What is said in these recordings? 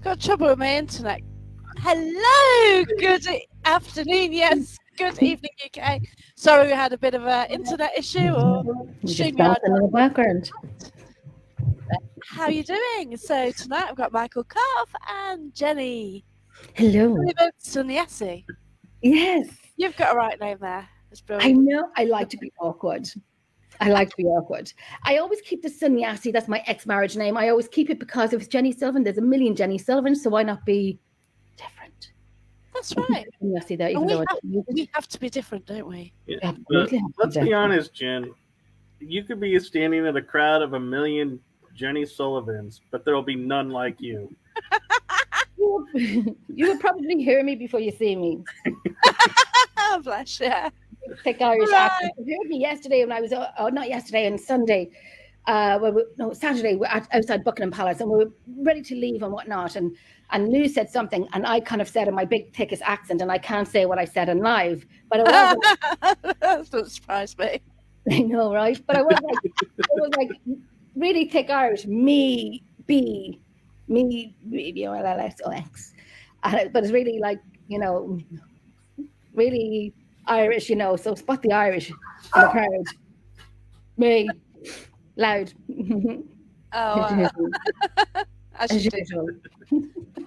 Got trouble with my internet. Hello, good afternoon. Yes, good evening, UK. Sorry, we had a bit of an internet issue or Just bouncing in the background. How are you doing? So tonight I've got Michael Carf and Jenny. Hello. Sunyasi. Yes. You've got a right name there. It's I brilliant. know. I like to be awkward. I always keep the Sunyasi. That's my ex-marriage name. I always keep it because if it's Jenny Sullivan, there's a million Jenny Sullivans, so why not be different? That's right. Sunyasi there, even though we have to be different, don't we? Yeah, let's be honest, Jen. You could be standing in a crowd of a million Jenny Sullivans, but there will be none like you. You would probably hear me before you see me. Oh, bless you. Thick Irish accent. You heard me yesterday when I was, not yesterday, on Sunday. Saturday, we're outside Buckingham Palace, and we were ready to leave and whatnot. And Lou said something, and I kind of said in my big, thickest accent, and I can't say what I said in live, but it wasn't. That doesn't surprise me. I know, right? But I was like really thick Irish. Me, B-O-L-L-S-O-X. But it's really like, really Irish, so spot the Irish in the crowd. Me, loud. Oh, as usual.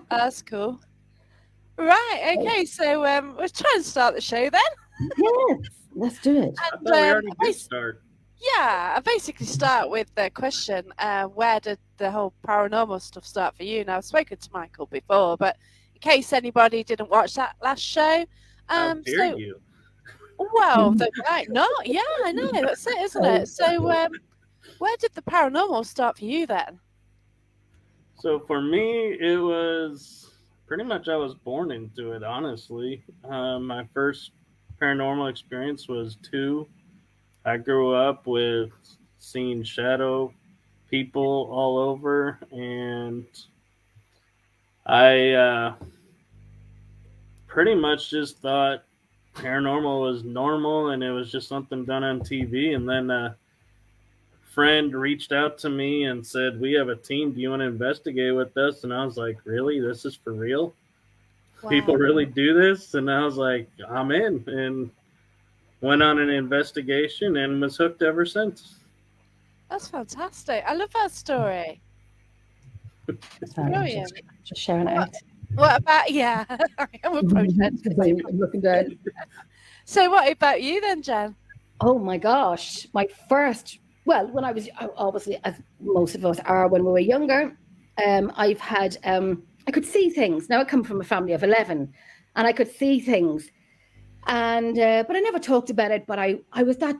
That's cool. Right, okay, so we're trying to start the show then. Yes, let's do it. And, I thought we already did start. Yeah, I basically start with the question, where did the whole paranormal stuff start for you? Now, I've spoken to Michael before, but in case anybody didn't watch that last show. How dare you? Well, right, not. Yeah, I know, that's it, isn't it? So, where did the paranormal start for you then? So for me, it was pretty much I was born into it, honestly. My first paranormal experience was 2. I grew up with seeing shadow people all over, and I pretty much just thought paranormal was normal and it was just something done on TV. And then a friend reached out to me and said, "We have a team. Do you want to investigate with us?" And I was like, "Really? This is for real? Wow. People really do this?" And I was like, "I'm in." And went on an investigation and was hooked ever since. That's fantastic. I love that story. It's brilliant. Just sharing it out. What about, yeah. I'm looking down. So what about you then, Jen? Oh my gosh. My first, when I was, obviously, as most of us are when we were younger, I've had, I could see things. Now I come from a family of 11 and I could see things. And but I never talked about it. But I was that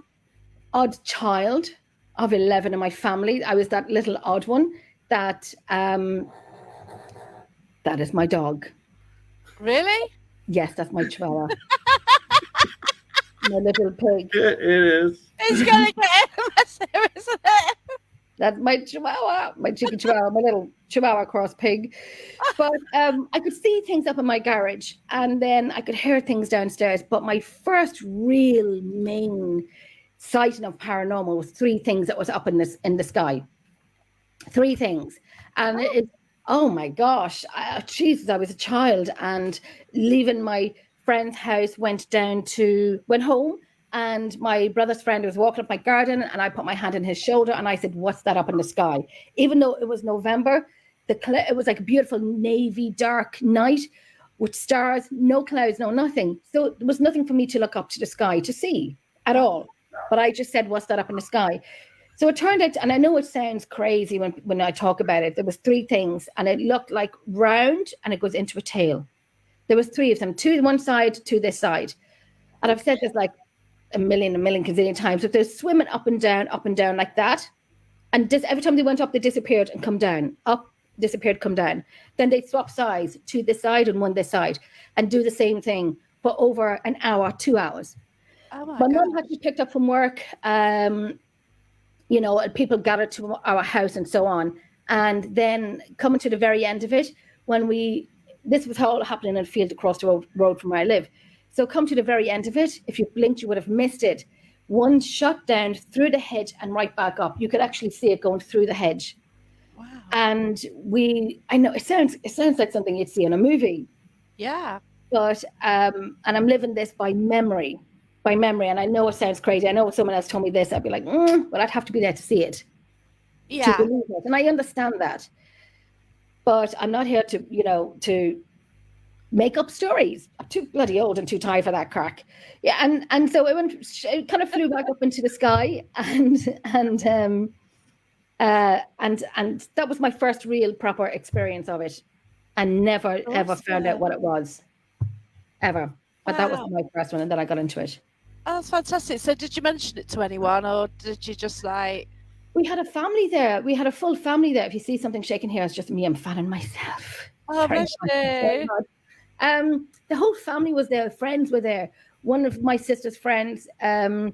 odd child of 11 in my family. I was that little odd one that is my dog. Really? Yes, that's my chihuahua. My little pig. It is. It's gonna get massive, isn't it? That's my chihuahua, my cheeky chihuahua, my little chihuahua cross pig. But I could see things up in my garage, and then I could hear things downstairs. But my first real main sighting of paranormal was 3 things that was up in the sky. 3 things, and oh my gosh, Jesus! I was a child, and leaving my friend's house, went home. And my brother's friend was walking up my garden, and I put my hand on his shoulder, and I said, "What's that up in the sky?" Even though it was November, it was like a beautiful navy dark night with stars, no clouds, no nothing. So there was nothing for me to look up to the sky to see at all. But I just said, "What's that up in the sky?" So it turned out, and I know it sounds crazy when I talk about it, there was 3 things, and it looked like round, and it goes into a tail. There was 3 of them, 2 one side, 2 this side. And I've said this like a million gazillion times, but they're swimming up and down like that. And every time they went up, they disappeared and come down. Up, disappeared, come down. Then they'd swap sides, 2 this side and 1 this side, and do the same thing for over an hour, 2 hours. Oh my mum had to be picked up from work, people gathered to our house and so on. And then coming to the very end of it, this was all happening in a field across the road from where I live. So come to the very end of it, if you blinked, you would have missed it. 1 shot down through the hedge and right back up. You could actually see it going through the hedge. Wow. And I know it sounds like something you'd see in a movie, Yeah. but and I'm living this by memory. And I know it sounds crazy. I know if someone else told me this, I'd be like, but I'd have to be there to see it, to Yeah. believe it. And I understand that, but I'm not here to, to make up stories. I'm too bloody old and too tired for that crack. Yeah, and so it kind of flew back up into the sky, and that was my first real proper experience of it, and never ever found out what it was, ever. But that was Wow. my first one, and then I got into it. Oh, that's fantastic. So did you mention it to anyone, or did you just like... We had a family there. We had a full family there. If you see something shaking here, it's just me. I'm fanning myself. Oh, bless you. The whole family was there. Friends were there. One of my sister's friends, her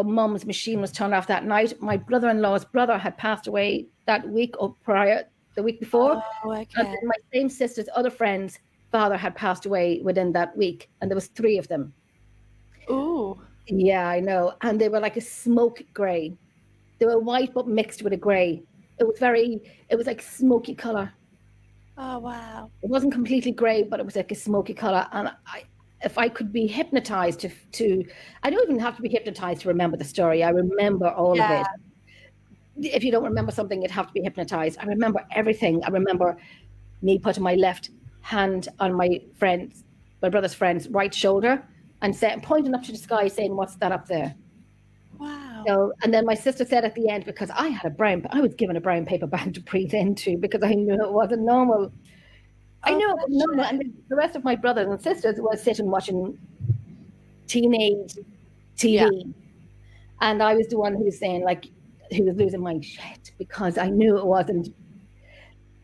mum's machine was turned off that night. My brother-in-law's brother had passed away that week or the week before. Oh, okay. And my same sister's other friend's father had passed away within that week, and there was 3 of them. Ooh. Yeah, I know. And they were like a smoke grey. They were white but mixed with a grey. It was like smoky color. Oh, wow. It wasn't completely grey, but it was like a smoky color. And if I could be hypnotized to I don't even have to be hypnotized to remember the story. I remember all of it. If you don't remember something, you'd have to be hypnotized. I remember everything. I remember me putting my left hand on my brother's friend's right shoulder and pointing up to the sky saying, "What's that up there?" Wow. So, and then my sister said at the end, because I was given a brown paper bag to breathe into because I knew it wasn't normal. I knew it wasn't normal. And the rest of my brothers and sisters were sitting watching teenage TV. Yeah. And I was the one who was saying, like, who was losing my shit because I knew it wasn't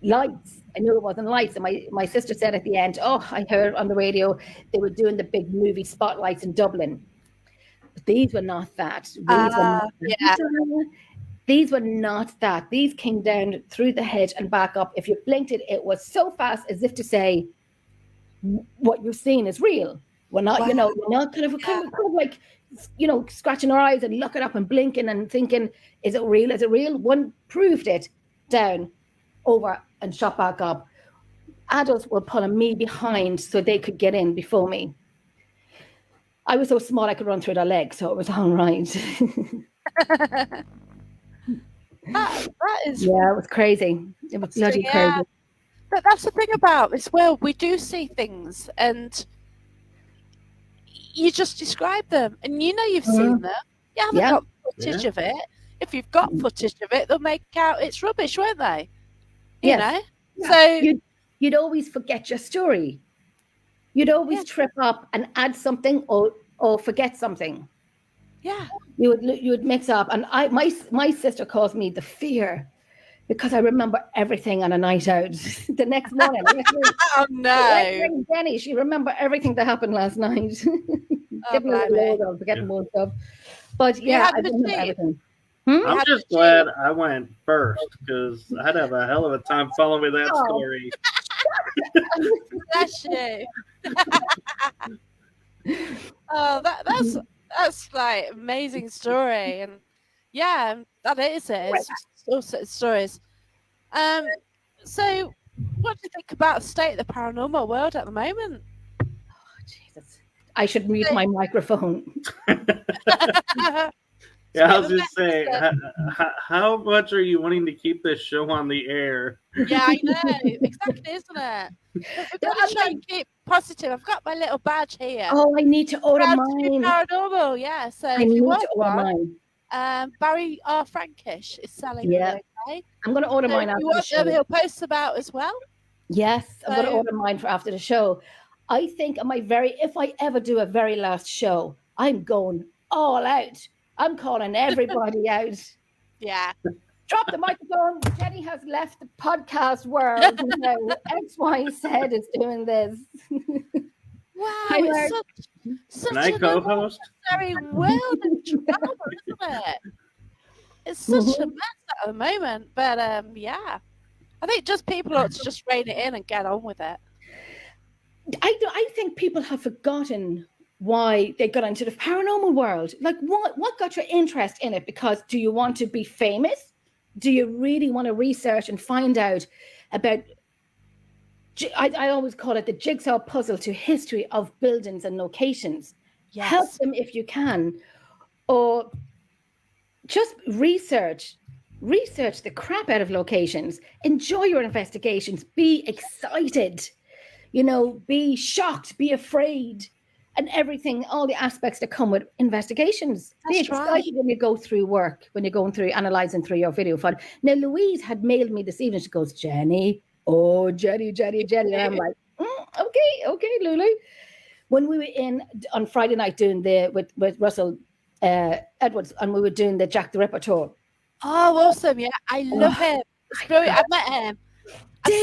lights. And my sister said at the end, I heard on the radio they were doing the big movie spotlights in Dublin. But these were not that. These were not that. These came down through the hedge and back up. If you blinked it was so fast as if to say, what you're seeing is real. We're not, you're not kind of like, scratching our eyes and looking up and blinking and thinking, is it real? Is it real? One proved it down, over and shot back up. Adults were pulling me behind so they could get in before me. I was so small I could run through their legs, so it was all right. that is... Yeah, it was crazy. It was bloody crazy. But that's the thing about this world. We do see things and you just describe them and you've seen them. You haven't got footage of it. If you've got footage of it, they'll make out it's rubbish, won't they? You know? Yeah. So you'd always forget your story. You'd always trip up and add something or forget something. Yeah. You would mix up. And my sister calls me the fear because I remember everything on a night out the next morning. Oh no. Jenny, she remember everything that happened last night. Getting a little older, I'm forgetting more stuff. But I remember everything. I'm just glad I went first because I'd have a hell of a time following that story. Bless you. Oh, that's like amazing story, and that is it. It's all sorts of stories. So what do you think about the state of the paranormal world at the moment? Oh, Jesus. I should mute my microphone. Yeah, I was just saying, how much are you wanting to keep this show on the air? Yeah, I know. Exactly, isn't it? We've got to try and keep positive. I've got my little badge here. Oh, I need to order mine. Paranormal, yeah. So I need to order mine. Barry R. Frankish is selling it, okay? I'm going to order mine after the show. He'll post about as well. Yes, I'm going to order mine for after the show. I think if I ever do a very last show, I'm going all out. I'm calling everybody out. Yeah. Drop the microphone. Jenny has left the podcast world. Now XYZ is doing this. Wow, it's such Can I co-host? Very world and trouble, isn't it? It's such a mess at the moment. But I think just people ought to just rein it in and get on with it. I think people have forgotten why they got into the paranormal world. Like what got your interest in it? Because do you want to be famous? do you really want to research and find out about, I always call it the jigsaw puzzle to history of buildings and locations. Yes. Help them if you can, or just research the crap out of locations. Enjoy your investigations. Be excited, be shocked, be afraid, and everything, all the aspects that come with investigations. Be excited when you go through work, when you're going through, analysing through your video file. Now, Louise had mailed me this evening. She goes, Jenny. And I'm like, okay, Lulu. When we were in on Friday night doing with Russell Edwards, and we were doing the Jack the Ripper tour. Oh, awesome! Yeah, I love him. It's brilliant. I've met him. I've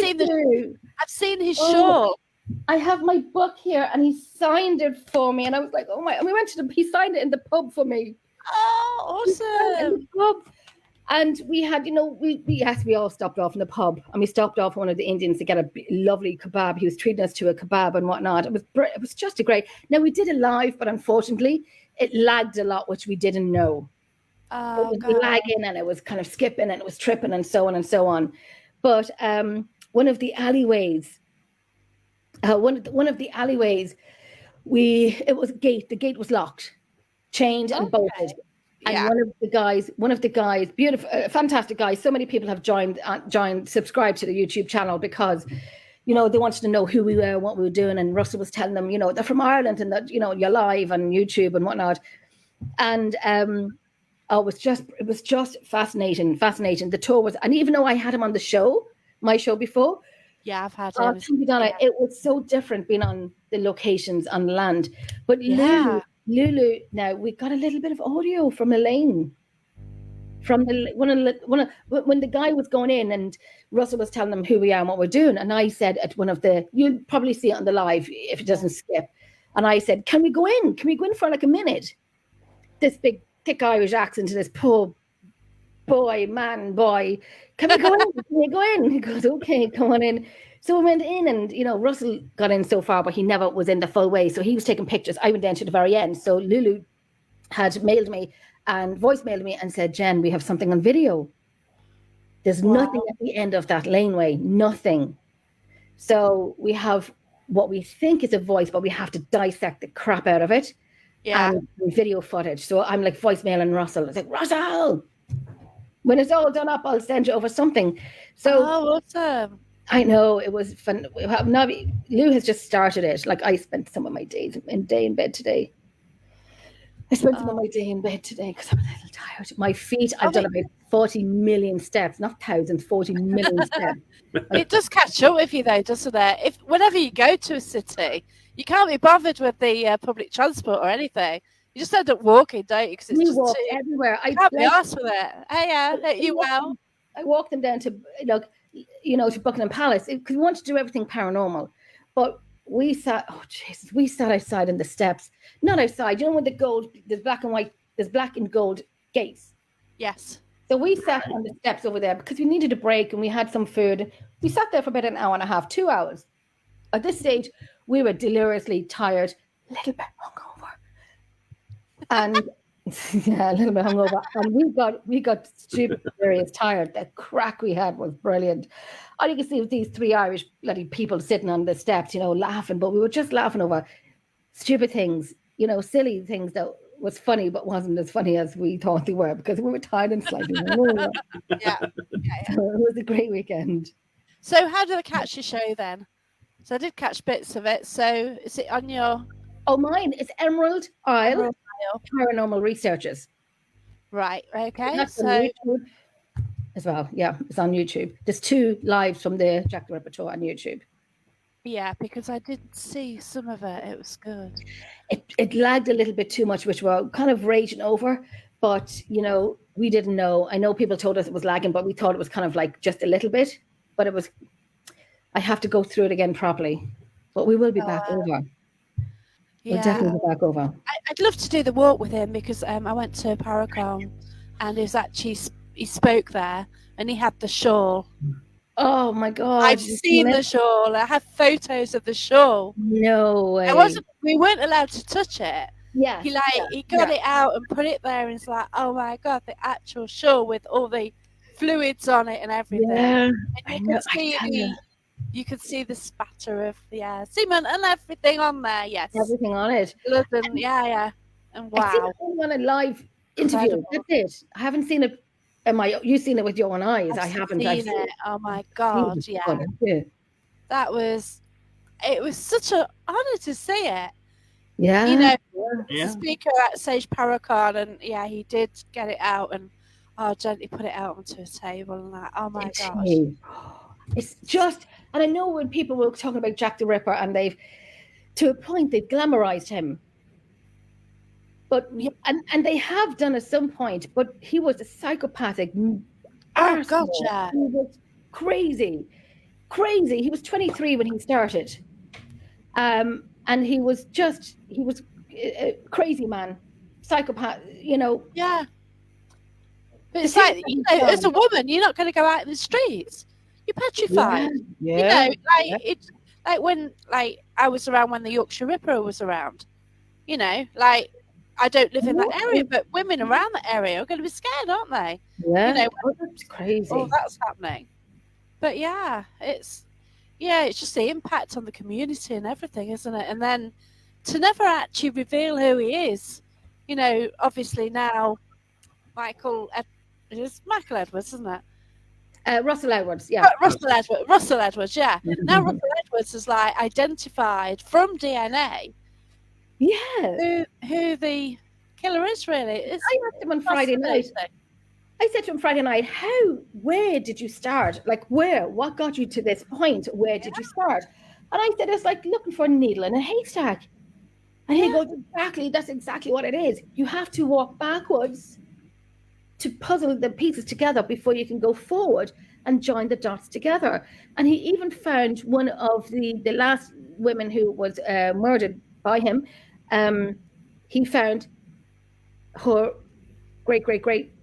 seen his show. I have my book here, and he signed it for me, and I was like, oh my! And we went he signed it in the pub for me. Oh, awesome! And we had, we all stopped off in the pub, and we stopped off one of the Indians to get a lovely kebab. He was treating us to a kebab and whatnot. It was just a great. Now, we did it live, but unfortunately, it lagged a lot, which we didn't know. Oh, it was lagging, and it was kind of skipping, and it was tripping, and so on and so on. But one of the alleyways, it was a gate. The gate was locked, chained, and bolted. And one of the guys, beautiful, fantastic guy. So many people have subscribed to the YouTube channel because, they wanted to know who we were, what we were doing. And Russell was telling them, they're from Ireland and that, you're live on YouTube and whatnot. And it was just fascinating. The tour was, and even though I had him on my show before. Yeah, I've had him. It was so different being on the locations on land. But Lulu, now we got a little bit of audio from Elaine. From when the guy was going in and Russell was telling them who we are and what we're doing, and I said at you'll probably see it on the live if it doesn't skip, and I said, can we go in for like a minute? This big thick Irish accent to this poor boy, can we go in? Can we go in? He goes, okay, come on in. So we went in, and Russell got in so far, but he never was in the full way. So he was taking pictures. I went down to the very end. So Lulu had mailed me and voicemailed me and said, Jen, we have something on video. There's nothing at the end of that laneway, nothing. So we have what we think is a voice, but we have to dissect the crap out of it. Yeah. And video footage. So I'm like voicemailing Russell. It's like, Russell, when it's all done up, I'll send you over something. So awesome. I know, it was fun. Lou has just started it. Like, I spent some of my day in bed today. Because I'm a little tired. My feet, I've done about 40 million steps, not thousands, 40 million steps. It does catch up with you though, doesn't it? Whenever you go to a city, you can't be bothered with the public transport or anything. You just end up walking, don't you? Because it's just walk everywhere. I can't be arsed with it. Hey, you well. I walked them down to, to Buckingham Palace because we wanted to do everything paranormal. But we sat outside in the steps. Not outside. You know when there's black and gold gates. Yes. So we sat on the steps over there because we needed a break and we had some food. We sat there for about an hour and a half, 2 hours. At this stage, we were deliriously tired, a little bit hungover. And a little bit hungover. And we got stupid, serious tired. The crack we had was brilliant. All you can see was these three Irish bloody people sitting on the steps, laughing. But we were just laughing over stupid things, silly things that was funny but wasn't as funny as we thought they were because we were tired and slightly hungover. Yeah. So it was a great weekend. So how did I catch your show then? So I did catch bits of it. So is it on your... Oh, mine. It's Emerald Isle Paranormal Researchers. Right. Okay. That's on YouTube as well. Yeah, it's on YouTube. There's 2 lives from the Jack the Ripper tour on YouTube. Yeah, because I did see some of it. It was good. It lagged a little bit too much, which we're kind of raging over. But, we didn't know. I know people told us it was lagging, but we thought it was kind of like just a little bit. But it was... I have to go through it again properly. But we will be back over. Yeah. We'll definitely be back over. I'd love to do the walk with him because I went to Paranormal and he spoke there and he had the shawl. Oh my God. I've seen the shawl. I have photos of the shawl. No way. We weren't allowed to touch it. Yeah. He got it out and put it there and it's like, oh my God, the actual shawl with all the fluids on it and everything. Yeah, And you could see the spatter of semen and everything on there. Yes, everything on it. blood and and I've seen wow, it only on a live interview. Incredible. That's it. I haven't seen it. You've seen it with your own eyes. I I've haven't. seen it. Oh my God, yeah. That was. It was such an honor to see it. Yeah. You know, Yeah. the speaker at Sage Paracon, and he did get it out and gently put it out onto a table and that. Oh my gosh. It's just, and I know when people were talking about Jack the Ripper, and to a point, they've glamorized him. But and they have done at some point, but he was a psychopathic Oh God, yeah. He was crazy. He was 23 when he started. And he was a crazy man, psychopath, Yeah. But it's like, as a woman, you're not going to go out in the streets. You're petrified. Yeah. It's like when I was around when the Yorkshire Ripper was around. I don't live in that area, but women around that area are going to be scared, aren't they? Yeah. That's crazy. Oh, that's happening. But it's just the impact on the community and everything, isn't it? And then to never actually reveal who he is, obviously now Michael Edwards, isn't it? Russell Edwards, yeah. Russell Edwards, yeah. Now Russell Edwards is identified from DNA. Yeah. Who the killer is really. I asked him on Friday night. I said to him Friday night, where did you start? Like what got you to this point? Where did you start? And I said, it's like looking for a needle in a haystack. And he goes, that's exactly what it is. You have to walk backwards to puzzle the pieces together before you can go forward and join the dots together. And he even found one of the last women who was murdered by him. He found her great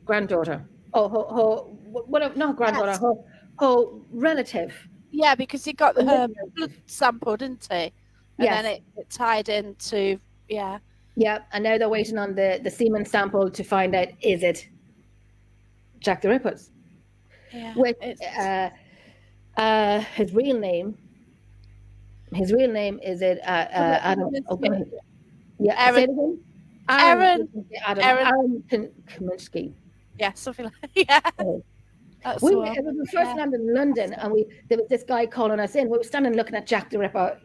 granddaughter. Not granddaughter, her relative. Yeah, because he got her blood sample, didn't he? And then it tied into Yeah, and now they're waiting on the semen sample to find out, is it Jack the Ripper's? Yeah. With his real name is it Adam? Aaron Kaminsky. Yeah, something like We first landed in London, and there was this guy calling us in. We were standing looking at Jack the Ripper,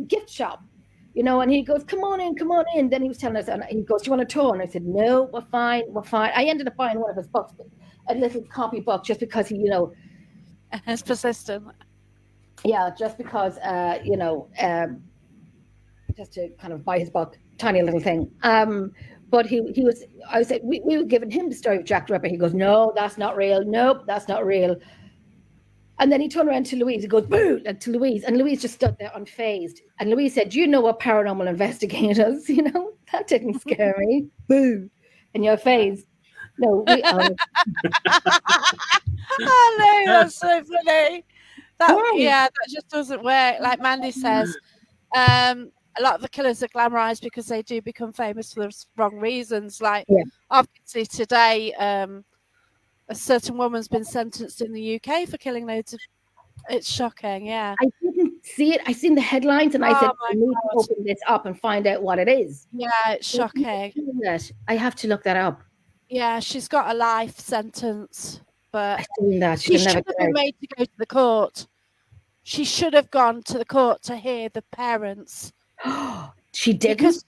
gift shop, and he goes, "Come on in." Then he was telling us, and he goes, "Do you want a tour?" And I said, "No, we're fine." I ended up buying one of his books, a little copy book, just because he, it's persistent. Yeah, just because, just to kind of buy his book, tiny little thing. But I said, we were giving him the story of Jack the Ripper. He goes, "No, that's not real. Nope, that's not real." And then he turned around to Louise. He goes, "Boo!" And to Louise. And Louise just stood there unfazed. And Louise said, "Do you know what paranormal investigators?" That didn't scare me. Boo. In your face. No, oh no, that's so funny. That just doesn't work. Like Mandy says, a lot of the killers are glamorized because they do become famous for the wrong reasons. Like obviously today, a certain woman's been sentenced in the UK for killing loads of. It's shocking. Yeah, I didn't see it. I seen the headlines, and I said, "I need to open this up and find out what it is." Yeah, it's shocking. I have to look that up. Yeah, she's got a life sentence, but I've seen that. She should have been made to go to the court. She should have gone to the court to hear the parents. She didn't?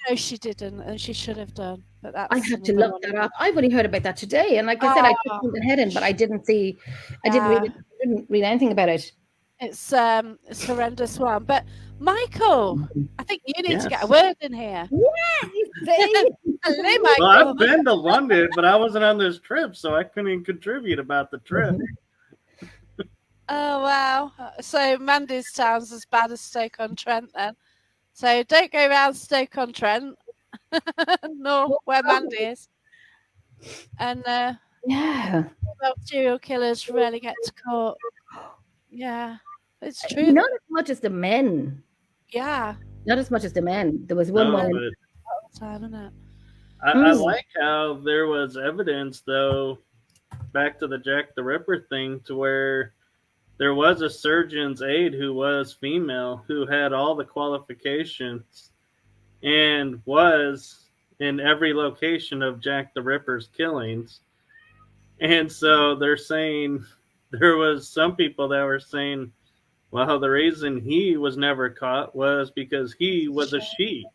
No, she didn't, and she should have done. But that's I have to look that up. I've only heard about that today, and like I said, I put the head in, but I didn't see. I didn't read anything about it. It's horrendous one. But Michael, I think you need to get a word in here. Yeah, hello, Michael. Well, I've been to London, but I wasn't on this trip, so I couldn't contribute about the trip. Oh wow! So Mandy's town's as bad as Stoke-on-Trent then. So don't go around Stoke-on-Trent, nor where Mandy is. And serial killers rarely get to court. Yeah, it's true. Not as much as the men. Yeah. Not as much as the men. There was one woman. I like how there was evidence, though, back to the Jack the Ripper thing, to where there was a surgeon's aide who was female who had all the qualifications and was in every location of Jack the Ripper's killings. And so they're saying there was some people that were saying, well, the reason he was never caught was because he was a she,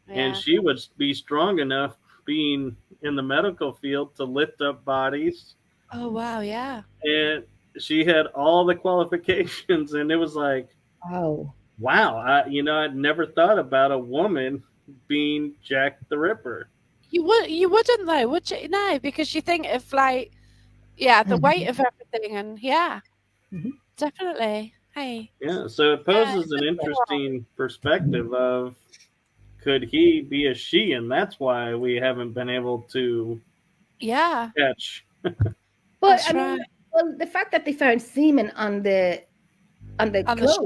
and she would be strong enough being in the medical field to lift up bodies. Oh, wow, yeah. And she had all the qualifications, and it was like, Oh, wow, I'd never thought about a woman being Jack the Ripper. You wouldn't though, would you? No, because you think of like, the weight of everything, and definitely. Hey. Yeah, so it poses an interesting perspective of, could he be a she, and that's why we haven't been able to catch. But I mean, well, the fact that they found semen on the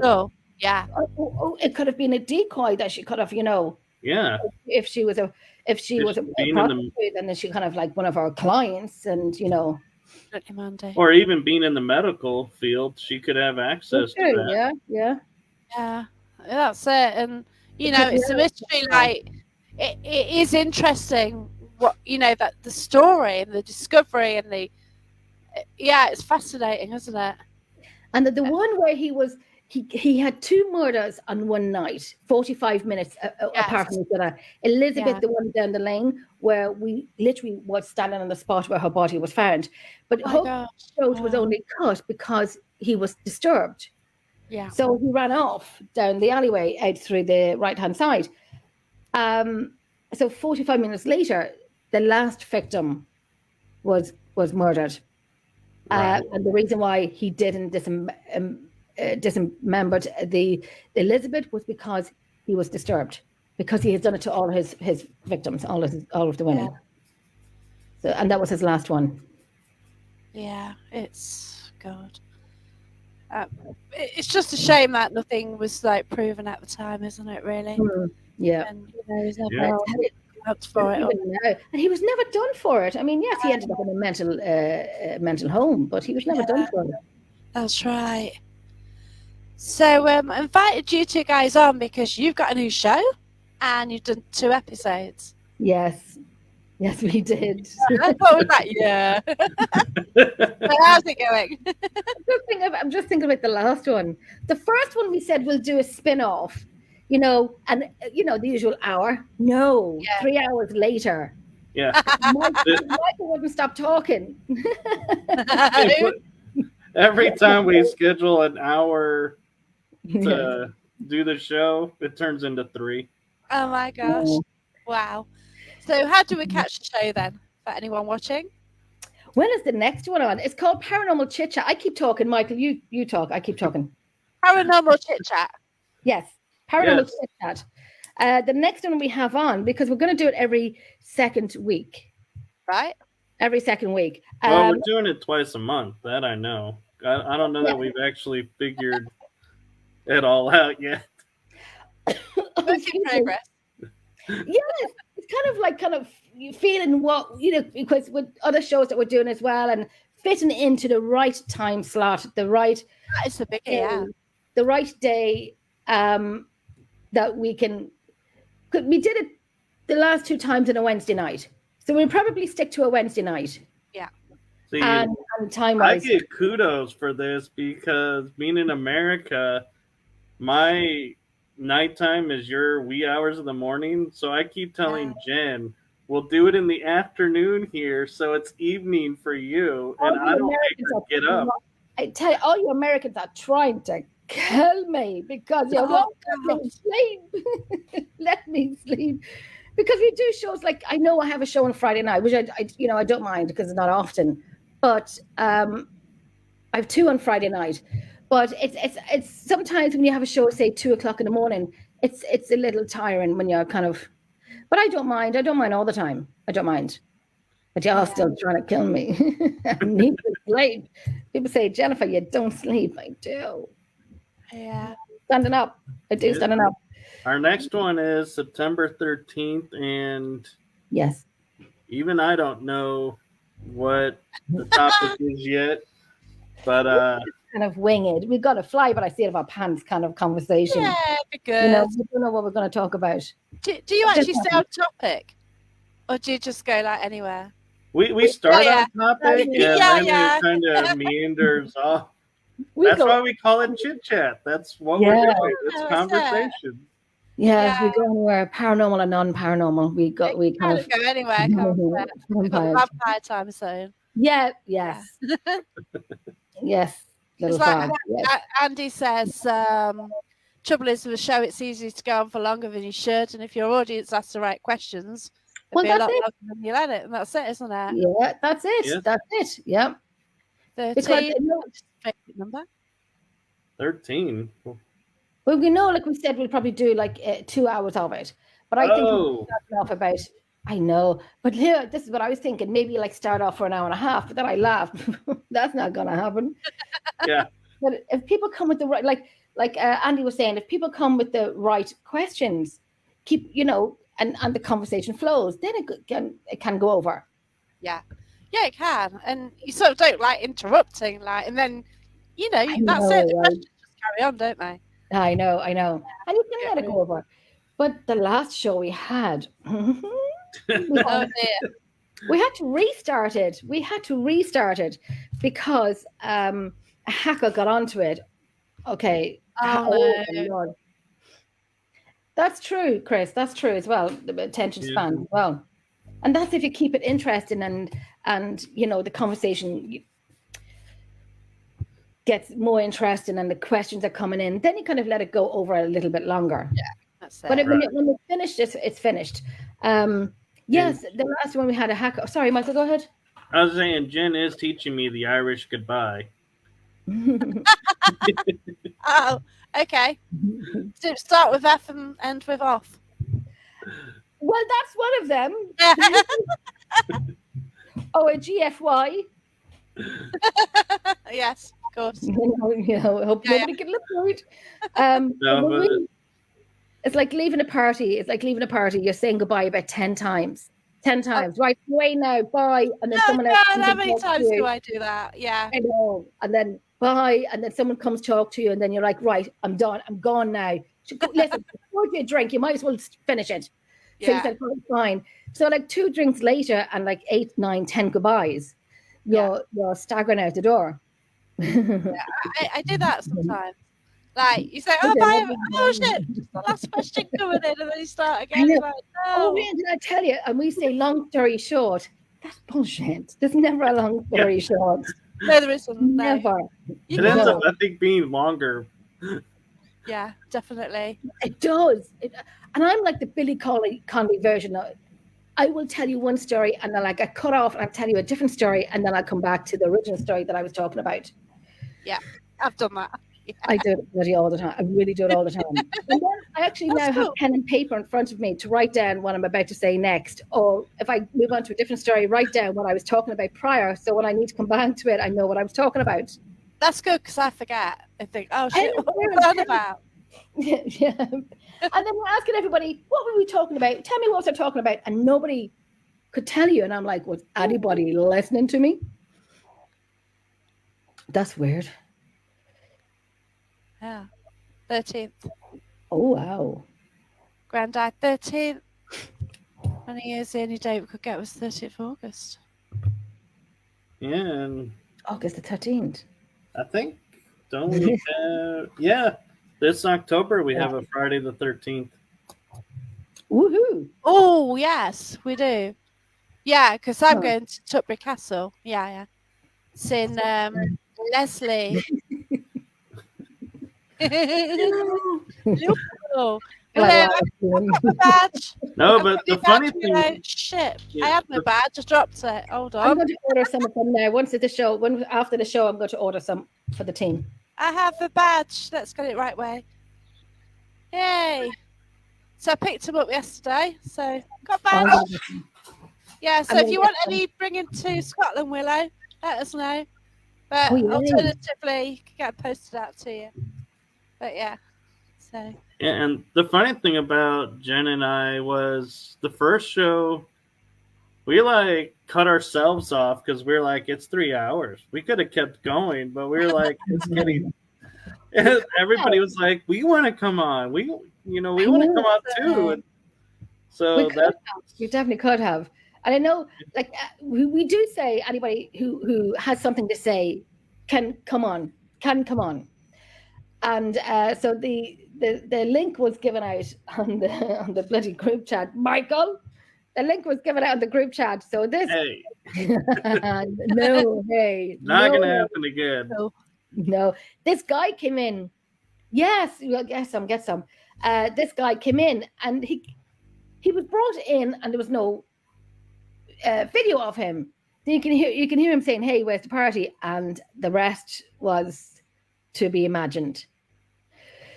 show, it could have been a decoy that she could have, if she was a prostitute, and then she kind of like one of our clients, and or even being in the medical field, she could have access to that. Yeah, that's it. And it's a mystery. Like it is interesting. What that the story and the discovery and the it's fascinating, isn't it? And the one where he had two murders on one night, 45 minutes apart from each other. Elizabeth, the one down the lane, where we literally was standing on the spot where her body was found. But her throat was only cut because he was disturbed. Yeah. So he ran off down the alleyway out through the right-hand side. So 45 minutes later, the last victim was murdered. Right. And the reason why he didn't dismembered the Elizabeth was because he was disturbed, because he had done it to all his victims, all of the women. So, and that was his last one. Yeah, it's God. It's just a shame that nothing was like proven at the time, isn't it? Really. Yeah. And he's never out for it. And he was never done for it. I mean, yes, he ended up in a mental home, but he was never done for it. That's right. So I invited you two guys on because you've got a new show and you've done 2 episodes. Yes, we did. What was that? Yeah. So how's it going? I'm just thinking about the last one. The first one we said we'll do a spin-off, and the usual hour. No, 3 hours later. Yeah. Michael wouldn't stop talking. Every time we schedule an hour to do the show, it turns into 3. Oh my gosh. Wow. So how do we catch the show then, for anyone watching? When is the next one on? It's called Paranormal Chit Chat. I keep talking, Michael. You talk. I keep talking. Paranormal Chit Chat. Yes. Paranormal Chit Chat. The next one we have on, because we're going to do it every second week. Right. Every second week. Well, we're doing it twice a month. That I know. I don't know that we've actually figured it all out yet. Work in progress. Yes, it's kind of feeling what, because with other shows that we're doing as well, and fitting into the right time slot, the right that is a big the right day that we can. We did it the last 2 times on a Wednesday night, so we'll probably stick to a Wednesday night. Yeah. See, and time-wise, I get kudos for this because being in America, my nighttime is your wee hours of the morning. So I keep telling Jen, we'll do it in the afternoon here, so it's evening for you, and I don't make her get up. I tell you, all you Americans are trying to kill me because you won't let me sleep. Let me sleep. Because we do shows like, I know I have a show on Friday night, which I don't mind because it's not often, but I have 2 on Friday night. But it's sometimes when you have a show, say 2:00 in the morning, it's a little tiring when you're kind of. But I don't mind. I don't mind all the time. I don't mind. But y'all still trying to kill me. I need to sleep. People say, Jennifer, you don't sleep. I do. Yeah. Standing up. I do standing up. Our next one is September 13th, and yes, even I don't know what the topic is yet, but kind of wing it. We've got a fly, but I see it of our pants kind of conversation. Yeah, be good. You know, we don't know what we're going to talk about. Do you actually stay on topic, or do you just go like anywhere? We start on topic, and then it kind of meanders off. That's why we call it chit chat. That's what we're doing. It's conversation. Yeah, we go anywhere, paranormal and non-paranormal. We kind of go anywhere. Vampire time zone. Yeah. Yes. Yes. It's like Andy says. Trouble is with a show, it's easy to go on for longer than you should, and if your audience asks the right questions, it'll be a lot longer than you let it, and that's it, isn't it? Yeah, that's it. Yes. That's it. Yeah. 13. Favorite number. 13. Well, we know, like we said, we'll probably do like 2 hours of it. But I think we'll start off about. I know, but here, this is what I was thinking. Maybe like start off for an hour and a half, but then I laughed. That's not going to happen. Yeah. But if people come with the right, like Andy was saying, if people come with the right questions, keep, and the conversation flows, then it can go over. Yeah, it can, and you sort of don't like interrupting, and then that's it. The questions just carry on, don't they? I know, and you can let it go over. But the last show we had, we had to restart it. Because a hacker got onto it. Okay. Oh no. Lord. That's true, Chris. That's true as well. The attention span as well. And that's if you keep it interesting and the conversation gets more interesting and the questions are coming in, then you kind of let it go over a little bit longer. Yeah, that's it. But when it's finished, it's finished. Yes, the last one we had a hacker. Sorry, Michael, go ahead. I was saying, Jen is teaching me the Irish goodbye. Oh, okay. So start with F and end with off. Well, that's one of them. Oh, a GFY. Yes, of course. I hope nobody can look worried. It's like leaving a party. You're saying goodbye about 10 times. 10 times. Right, away now, bye. And then someone else. How many times do I do that? Yeah. I know. And then bye. And then someone comes talk to you, and then you're like, right, I'm done. I'm gone now. Listen, before you drink, you might as well finish it. So you said, oh, fine. So like 2 drinks later and like 8, 9, 10 goodbyes, you're staggering out the door. I do that sometimes. Like you say, oh, bye. Oh shit, just the last question coming in, and then you start again. Like, no. Oh, yeah, did I tell you? And we say long story short. That's bullshit. There's never a long story short. No, there isn't. Never. It ends up, I think, being longer. Yeah, definitely. It does. And I'm like the Billy Connolly version of it. I will tell you one story, and then I cut off, and I'll tell you a different story, and then I'll come back to the original story that I was talking about. Yeah, I've done that. Yeah. I do it bloody all the time. I really do it all the time. And then I actually have pen and paper in front of me to write down what I'm about to say next. Or if I move on to a different story, write down what I was talking about prior. So when I need to come back to it, I know what I was talking about. That's good, because I forget. I think, oh shit, what was that about? Yeah. And then we're asking everybody, what were we talking about? Tell me what they're talking about. And nobody could tell you. And I'm like, was anybody listening to me? That's weird. Yeah. 13th. Oh, wow. Granddad, 13th. 20 years, the only date we could get was 30th of August. Yeah. And August the 13th. I think, don't we have, this October we have a Friday the 13th. Woohoo. Oh, yes, we do. Yeah, because I'm going to Tutbury Castle. Yeah. It's in Leslie. Hello. I've got my badge. No, but the funny thing. Shit, I had my badge. I dropped it. Hold on. I'm going to order some of them now. After the show, I'm going to order some for the team. I have a badge. Let's get it right way. Yay! So I picked them up yesterday. So got badge. Yeah. So if you want any bringing to Scotland, Willow, let us know. But alternatively, you can get it posted out to you. But yeah. So. Yeah, and the funny thing about Jen and I was the first show we like cut ourselves off because we're like, it's 3 hours. We could have kept going, but we were like, it's getting. Everybody was like, we want to come on. We want to come on too. And so we definitely could have. And I know, like, we do say anybody who has something to say can come on. And so the link was given out on the bloody group chat. Michael, the link was given out on the group chat. So this, hey, not gonna happen again. No, this guy came in. Yes, we'll get some. This guy came in, and he was brought in, and there was no video of him. Then you can hear him saying, "Hey, where's the party?" And the rest was to be imagined.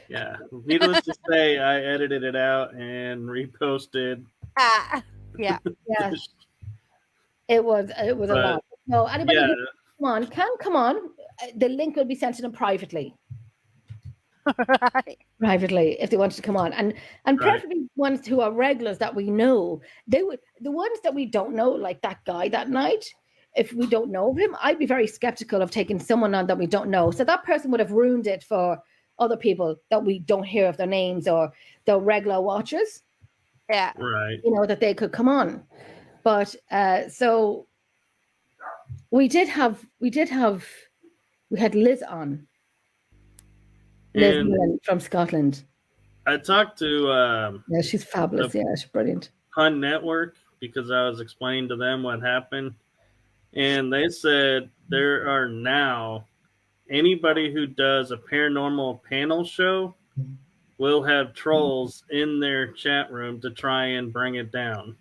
Yeah, needless to say, I edited it out and reposted. Yeah. It was a lot. No, anybody who come on. The link will be sent to them privately. Right. Privately, if they wanted to come on, and preferably ones who are regulars that we know. The ones that we don't know, like that guy that night. If we don't know him, I'd be very skeptical of taking someone on that we don't know. So that person would have ruined it for other people that we don't hear of their names or the regular watchers. Yeah, right. That they could come on, but so we had Liz on. Liz from Scotland. I talked to yeah, she's fabulous. Yeah, she's brilliant. Pun Network, because I was explaining to them what happened, and they said there are now anybody who does a paranormal panel show will have trolls in their chat room to try and bring it down.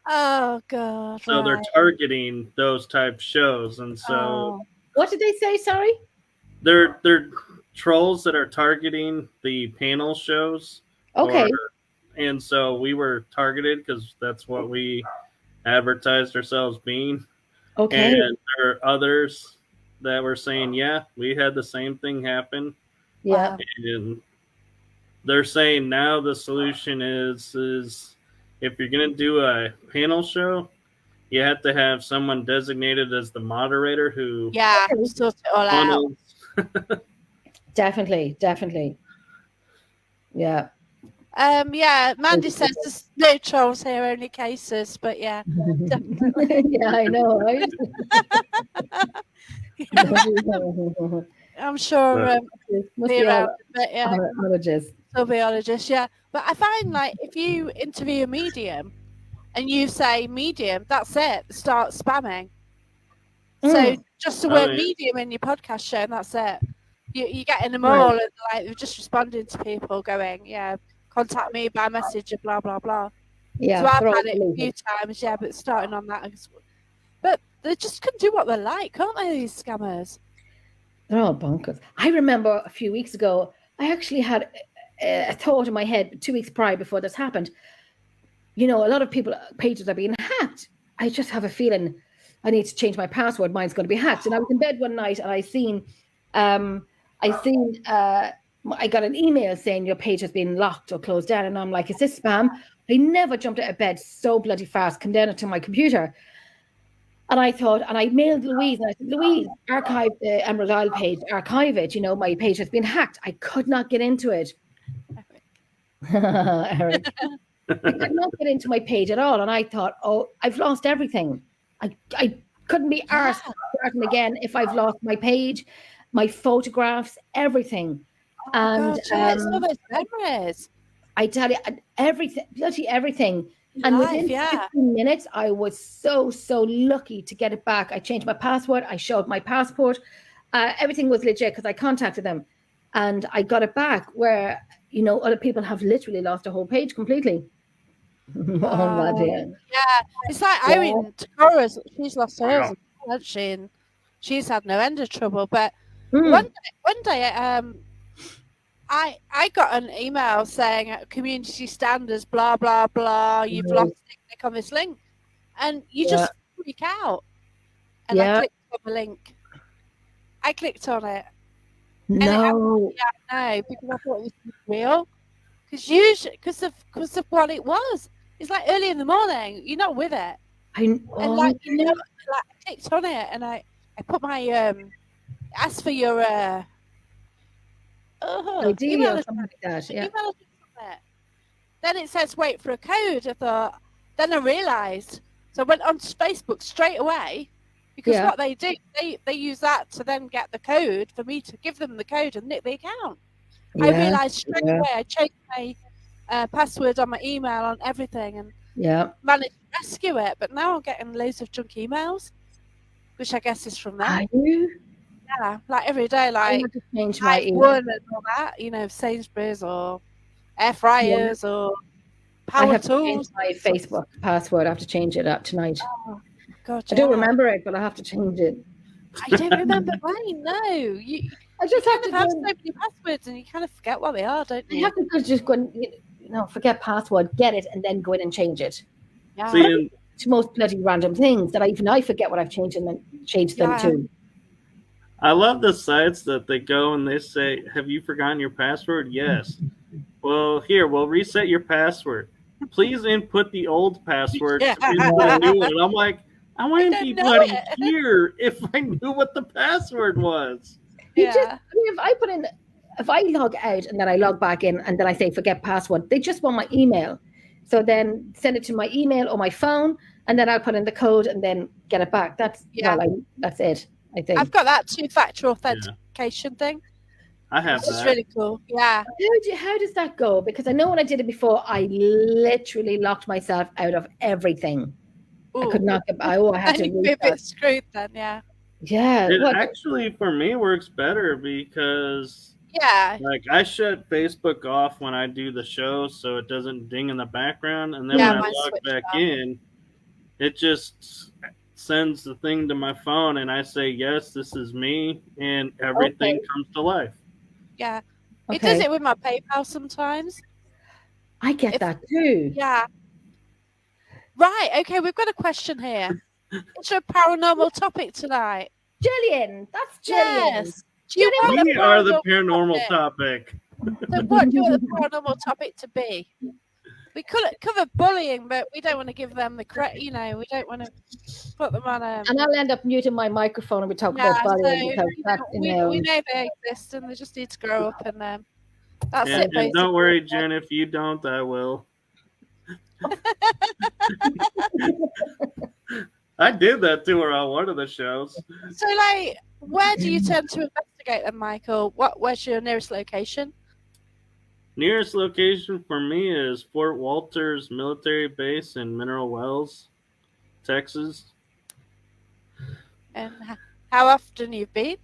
Oh God! So they're targeting those type shows, and so what did they say? Sorry, they're trolls that are targeting the panel shows. Okay. And so we were targeted because that's what we advertised ourselves being. Okay. And there are others that were saying, yeah, we had the same thing happen. Yeah. And they're saying now the solution is if you're going to do a panel show, you have to have someone designated as the moderator who sort it all out. Definitely. Yeah. Mandy says there's no trolls here, only cases, but yeah. Yeah, I know, right? I'm sure biologists, yeah. But I find like if you interview a medium and you say medium, that's it. Start spamming. So just the word medium in your podcast show, and that's it. You're getting them all, and like they're just responding to people, going, "Yeah, contact me by message," and blah blah blah. Yeah, so I've had it a few times, but starting on that. But they just can do what they like, can't they? These scammers. They're all bonkers. I remember a few weeks ago, I actually had a thought in my head 2 weeks prior before this happened. A lot of pages are being hacked. I just have a feeling I need to change my password. Mine's going to be hacked. And I was in bed one night and I got an email saying your page has been locked or closed down. And I'm like, is this spam? I never jumped out of bed so bloody fast, come down to my computer. And I thought, and I mailed Louise, and I said, Louise, archive the Emerald Isle page, archive it. My page has been hacked. I could not get into it. Eric. I could not get into my page at all. And I thought, I've lost everything. I couldn't be arsed starting again if I've lost my page, my photographs, everything. And all those memories. I tell you, everything, bloody everything. And within 15 minutes, I was so lucky to get it back. I changed my password. I showed my passport. Everything was legit because I contacted them. And I got it back where, other people have literally lost a whole page completely. Yeah. It's like Irene Takora, she's lost hers, hasn't she? And she's had no end of trouble. But one day, I got an email saying community standards, blah blah blah. You've lost it. Click on this link, and you just freak out. And I clicked on the link. I clicked on it. No, because I thought it was real. Because of what it was. It's like early in the morning. You're not with it. And like I clicked on it and I put my asked for your ID or something like that. Yeah. email address on it. Then it says wait for a code. I thought. Then I realised. So I went onto Facebook straight away because what they do, they use that to then get the code for me to give them the code and nick the account. I realised straight away. I changed my password on my email on everything and managed to rescue it. But now I'm getting loads of junk emails, which I guess is from them. Are you? Yeah, like every day, like I have to change my one and all that, Sainsbury's or air fryers or power tools. I have to change my Facebook password. I have to change it up tonight. Oh, God, I don't remember it, but I have to change it. I don't remember mine. No, I just have so many passwords, and you kind of forget what they are, don't you? You have to just go and forget password, get it, and then go in and change it. Yeah. It's most bloody random things that even I forget what I've changed and then change them too. I love the sites that they go and they say, "Have you forgotten your password?" Yes. Well, here, we'll reset your password. Please input the old password into the new one. And I'm like, I wouldn't be bloody here if I knew what the password was. If I log out and then I log back in and then I say forget password, they just want my email. So then send it to my email or my phone, and then I'll put in the code and then get it back. That's it. I think I've got that 2-factor authentication thing. I have that. It's really cool. Yeah. How does that go? Because I know when I did it before, I literally locked myself out of everything. Ooh. I could not get. I had to. Be a bit screwed then. Yeah. Yeah. It actually for me works better because like I shut Facebook off when I do the show so it doesn't ding in the background, and then when I log back in, it just sends the thing to my phone and I say, yes, this is me, and everything comes to life. Yeah. It does it with my PayPal sometimes. I get that too. Yeah. Right. Okay. We've got a question here. It's a paranormal topic tonight. Gillian. That's Gillian. Yes. We are the paranormal topic. So what do you want the paranormal topic to be? We could cover bullying, but we don't want to give them the credit. We don't want to put them on a. And I'll end up muting my microphone and we talk about bullying because we know they exist and they just need to grow up, and that's it. And don't worry, Jen. If you don't, I will. I did that to her on one of the shows. So, like, where do you tend to investigate them, Michael? Where's your nearest location? Nearest location for me is Fort Walters Military Base in Mineral Wells, Texas. And how often you've been?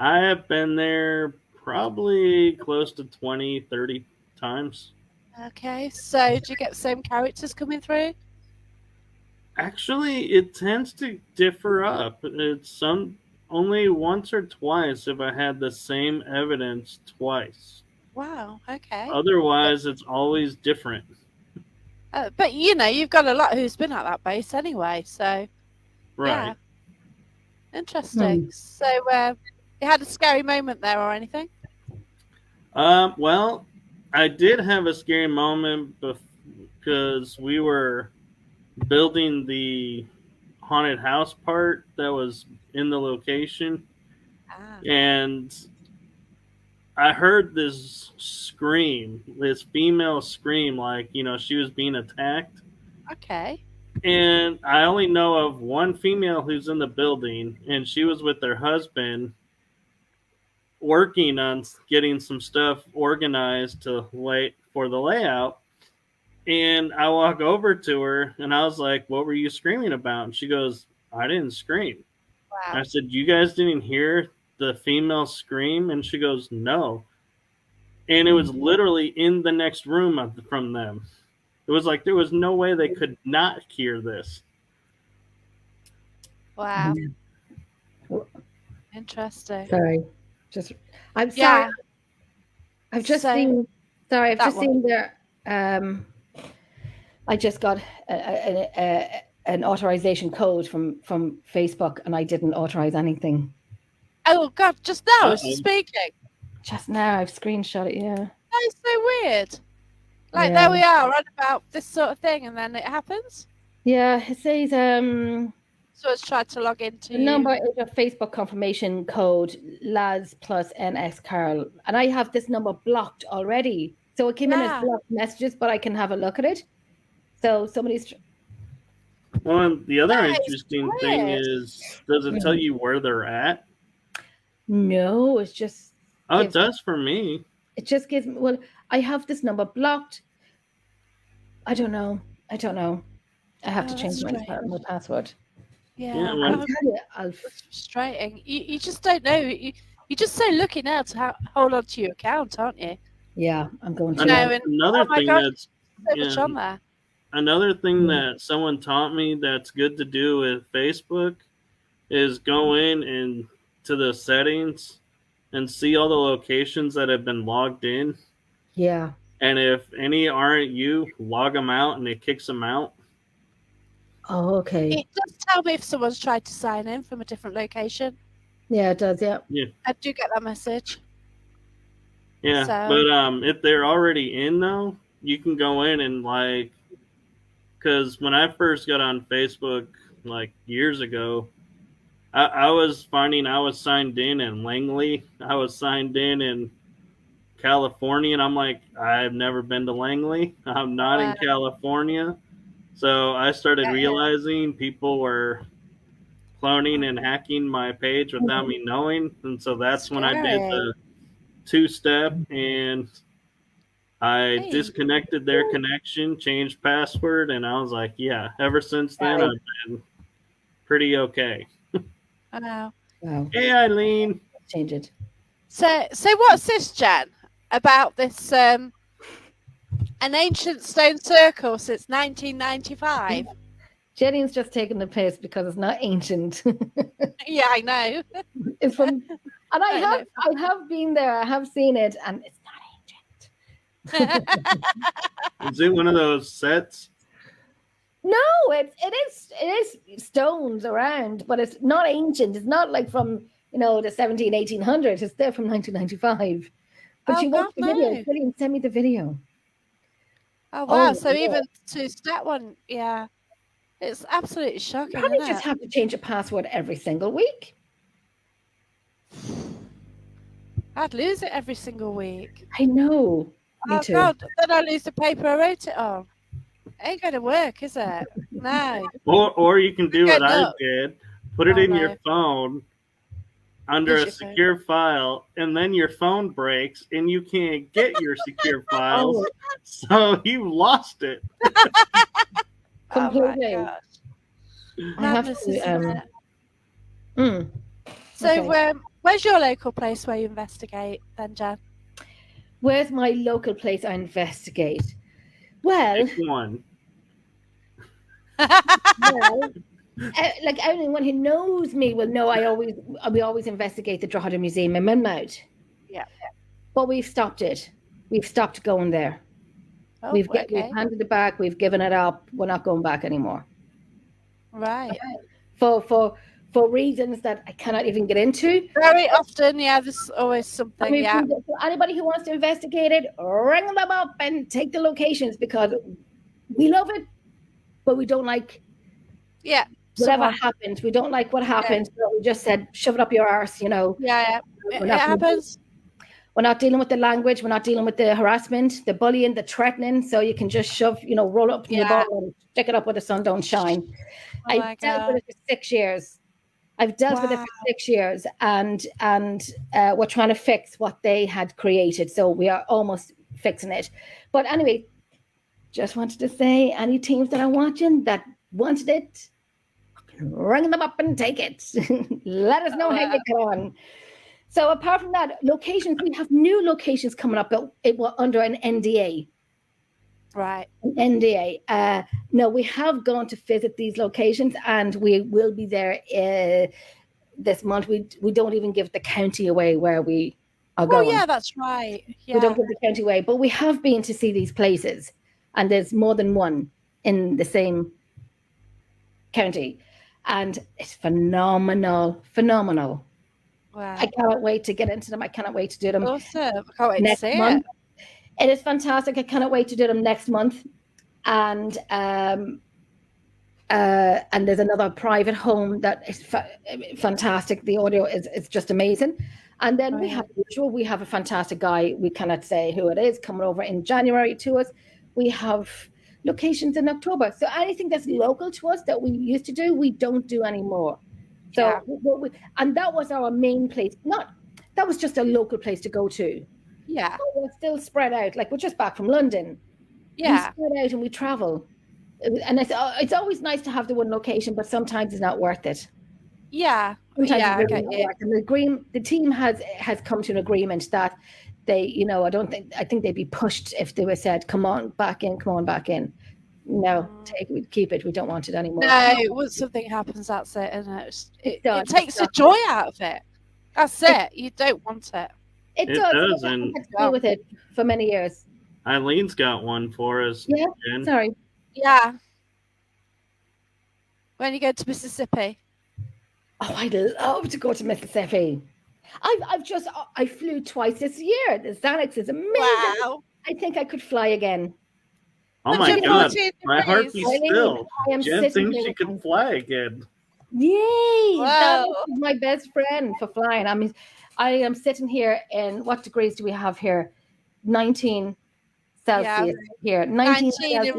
I have been there probably close to 20, 30 times. Okay, so do you get the same characters coming through? Actually, it tends to differ up. It's only once or twice if I had the same evidence twice. Wow, okay. Otherwise, it's always different. But, you've got a lot who's been at that base anyway, so... Right. Yeah. Interesting. So, you had a scary moment there or anything? Well, I did have a scary moment because we were building the haunted house part that was in the location. And I heard this scream, this female scream, like, she was being attacked. Okay. And I only know of one female who's in the building, and she was with her husband working on getting some stuff organized for the layout. And I walk over to her, and I was like, what were you screaming about? And she goes, I didn't scream. Wow. I said, you guys didn't hear the female scream? And she goes, no. And it was literally in the next room from them. It was like there was no way they could not hear this. Wow. Interesting. Sorry. I'm sorry. I've just seen there. I just got an authorization code from Facebook, and I didn't authorize anything. Oh God! Just now, is she speaking? Just now, I've screenshot it. Yeah. That is so weird. Like there we are on about this sort of thing, and then it happens. Yeah, it says So it's tried to log into the number is a Facebook confirmation code, Laz plus NX Carl. And I have this number blocked already. So it came in as blocked messages, but I can have a look at it. So somebody's... Well, and the other That is interesting thing weird. is, does it tell you where they're at? No, it's just... Oh, it does for me. It just gives me... Well, I have this number blocked. I don't know. I have to change my password. Yeah, well, it's frustrating. You just don't know. You're just so lucky now to hold on to your account, aren't you? Yeah, I'm going to. Another thing that's so much on there. Another thing that someone taught me that's good to do with Facebook is go in and to the settings and see all the locations that have been logged in. Yeah. And if any aren't you, log them out and it kicks them out. Oh, okay. It does tell me if someone's tried to sign in from a different location. Yeah, it does. Yeah. Yeah. I do get that message. Yeah, so. But if they're already in though, you can go in and like, because when I first got on Facebook like years ago, I was finding I was signed in Langley. I was signed in California, and I'm like, I've never been to Langley. I'm not in California. So I started realizing people were cloning and hacking my page without me knowing. And so that's when I did the 2-step, and I disconnected their connection, changed password, and I was like, yeah, ever since then I've been pretty okay. I know. Wow. Hey, Eileen. Change it. So what's this, Jan, about this an ancient stone circle since 1995? Jenny's just taken the piss because it's not ancient. Yeah, I know. It's from, and I have been there. I have seen it, and it's not ancient. Is it one of those sets? No, it is stones around, but it's not ancient. It's not like from the 1800s. It's there from 1995. But you watch the video. Brilliant. Send me the video. Oh wow! So even to that one, yeah, it's absolutely shocking. You probably just have to change a password every single week. I'd lose it every single week. I know. Me too. God, then I lose the paper I wrote it on. Ain't gonna work, is it? No. Or you can do what I did. Put it in your phone under a secure file, and then your phone breaks and you can't get your secure files. So you lost it. Completely. Oh my gosh. So where's your local place where you investigate then, Jan? Where's my local place I investigate? Well, one. Like anyone who knows me will know we always investigate the Drogheda Museum in Monmouth. Yeah. But we've stopped it. We've stopped going there. Oh, we've handed it back. We've given it up. We're not going back anymore. Right. For reasons that I cannot even get into. Very often, yeah, there's always something. Anybody who wants to investigate it, ring them up and take the locations, because we love it, but we don't like whatever happens. We don't like what happens. So we just said, shove it up your arse, Yeah, it happens. We're not dealing with the language. We're not dealing with the harassment, the bullying, the threatening. So you can just roll up in your ball and stick it up where the sun don't shine. I've dealt with it for 6 years. I've dealt with it for 6 years, and we're trying to fix what they had created. So we are almost fixing it. But anyway, just wanted to say, any teams that are watching that wanted it, ring them up and take it. Let us know how you get on. So apart from that, locations, we have new locations coming up, but it was under an NDA. Right. An NDA. No, we have gone to visit these locations, and we will be there this month. We don't even give the county away where we are going. Oh, yeah, that's right. Yeah. We don't give the county away, but we have been to see these places, and there's more than one in the same county, and it's phenomenal. Wow. I cannot wait to get into them. I cannot wait to do them. Awesome. I can't wait next to see month. It is fantastic. I cannot wait to do them next month. And And there's another private home that is fantastic. The audio is just amazing. And then we have a fantastic guy. We cannot say who it is coming over in January to us. We have locations in October. So anything that's local to us that we used to do, we don't do anymore. So and that was our main place. That was just a local place to go to. Yeah. But we're still spread out. Like we're just back from London. Yeah. We spread out and we travel. And it's always nice to have the one location, but sometimes it's not worth it. Yeah. Sometimes yeah. It's really not worth it. The team has come to an agreement that they, I think they'd be pushed if they were said, come on back in. No, keep it. We don't want it anymore. No, once something happens, that's it, isn't it? It takes the joy out of it. That's it. You don't want it. It does. And I had to deal with it for many years. Eileen's got one for us. Yeah. Jen. Sorry. Yeah. When you go to Mississippi. Oh, I'd love to go to Mississippi. I flew twice this year. The Xanax is amazing. Wow. I think I could fly again. Oh my God. My heart beats still. Jen thinks she could fly again. Yay. That is my best friend for flying. I mean, I am sitting here in, what degrees do we have here? 19 Celsius here. 19 Celsius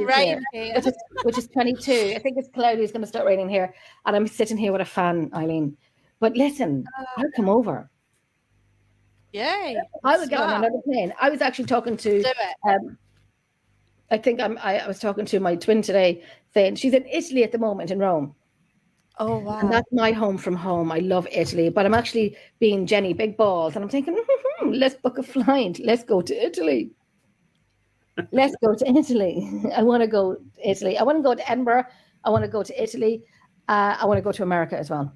here, which is 22. I think it's cloudy. It's going to start raining here. And I'm sitting here with a fan, Eileen. But listen, I'll come over. Yay. I would get on another plane. I was actually talking to, I was talking to my twin today, saying she's in Italy at the moment, in Rome. Oh, wow. And that's my home from home. I love Italy, but I'm actually being Jenny Big Balls. And I'm thinking, let's book a flight. Let's go to Italy. Let's go to Italy. I want to go to Italy. I want to go to Edinburgh. I want to go to Italy. I want to go to America as well.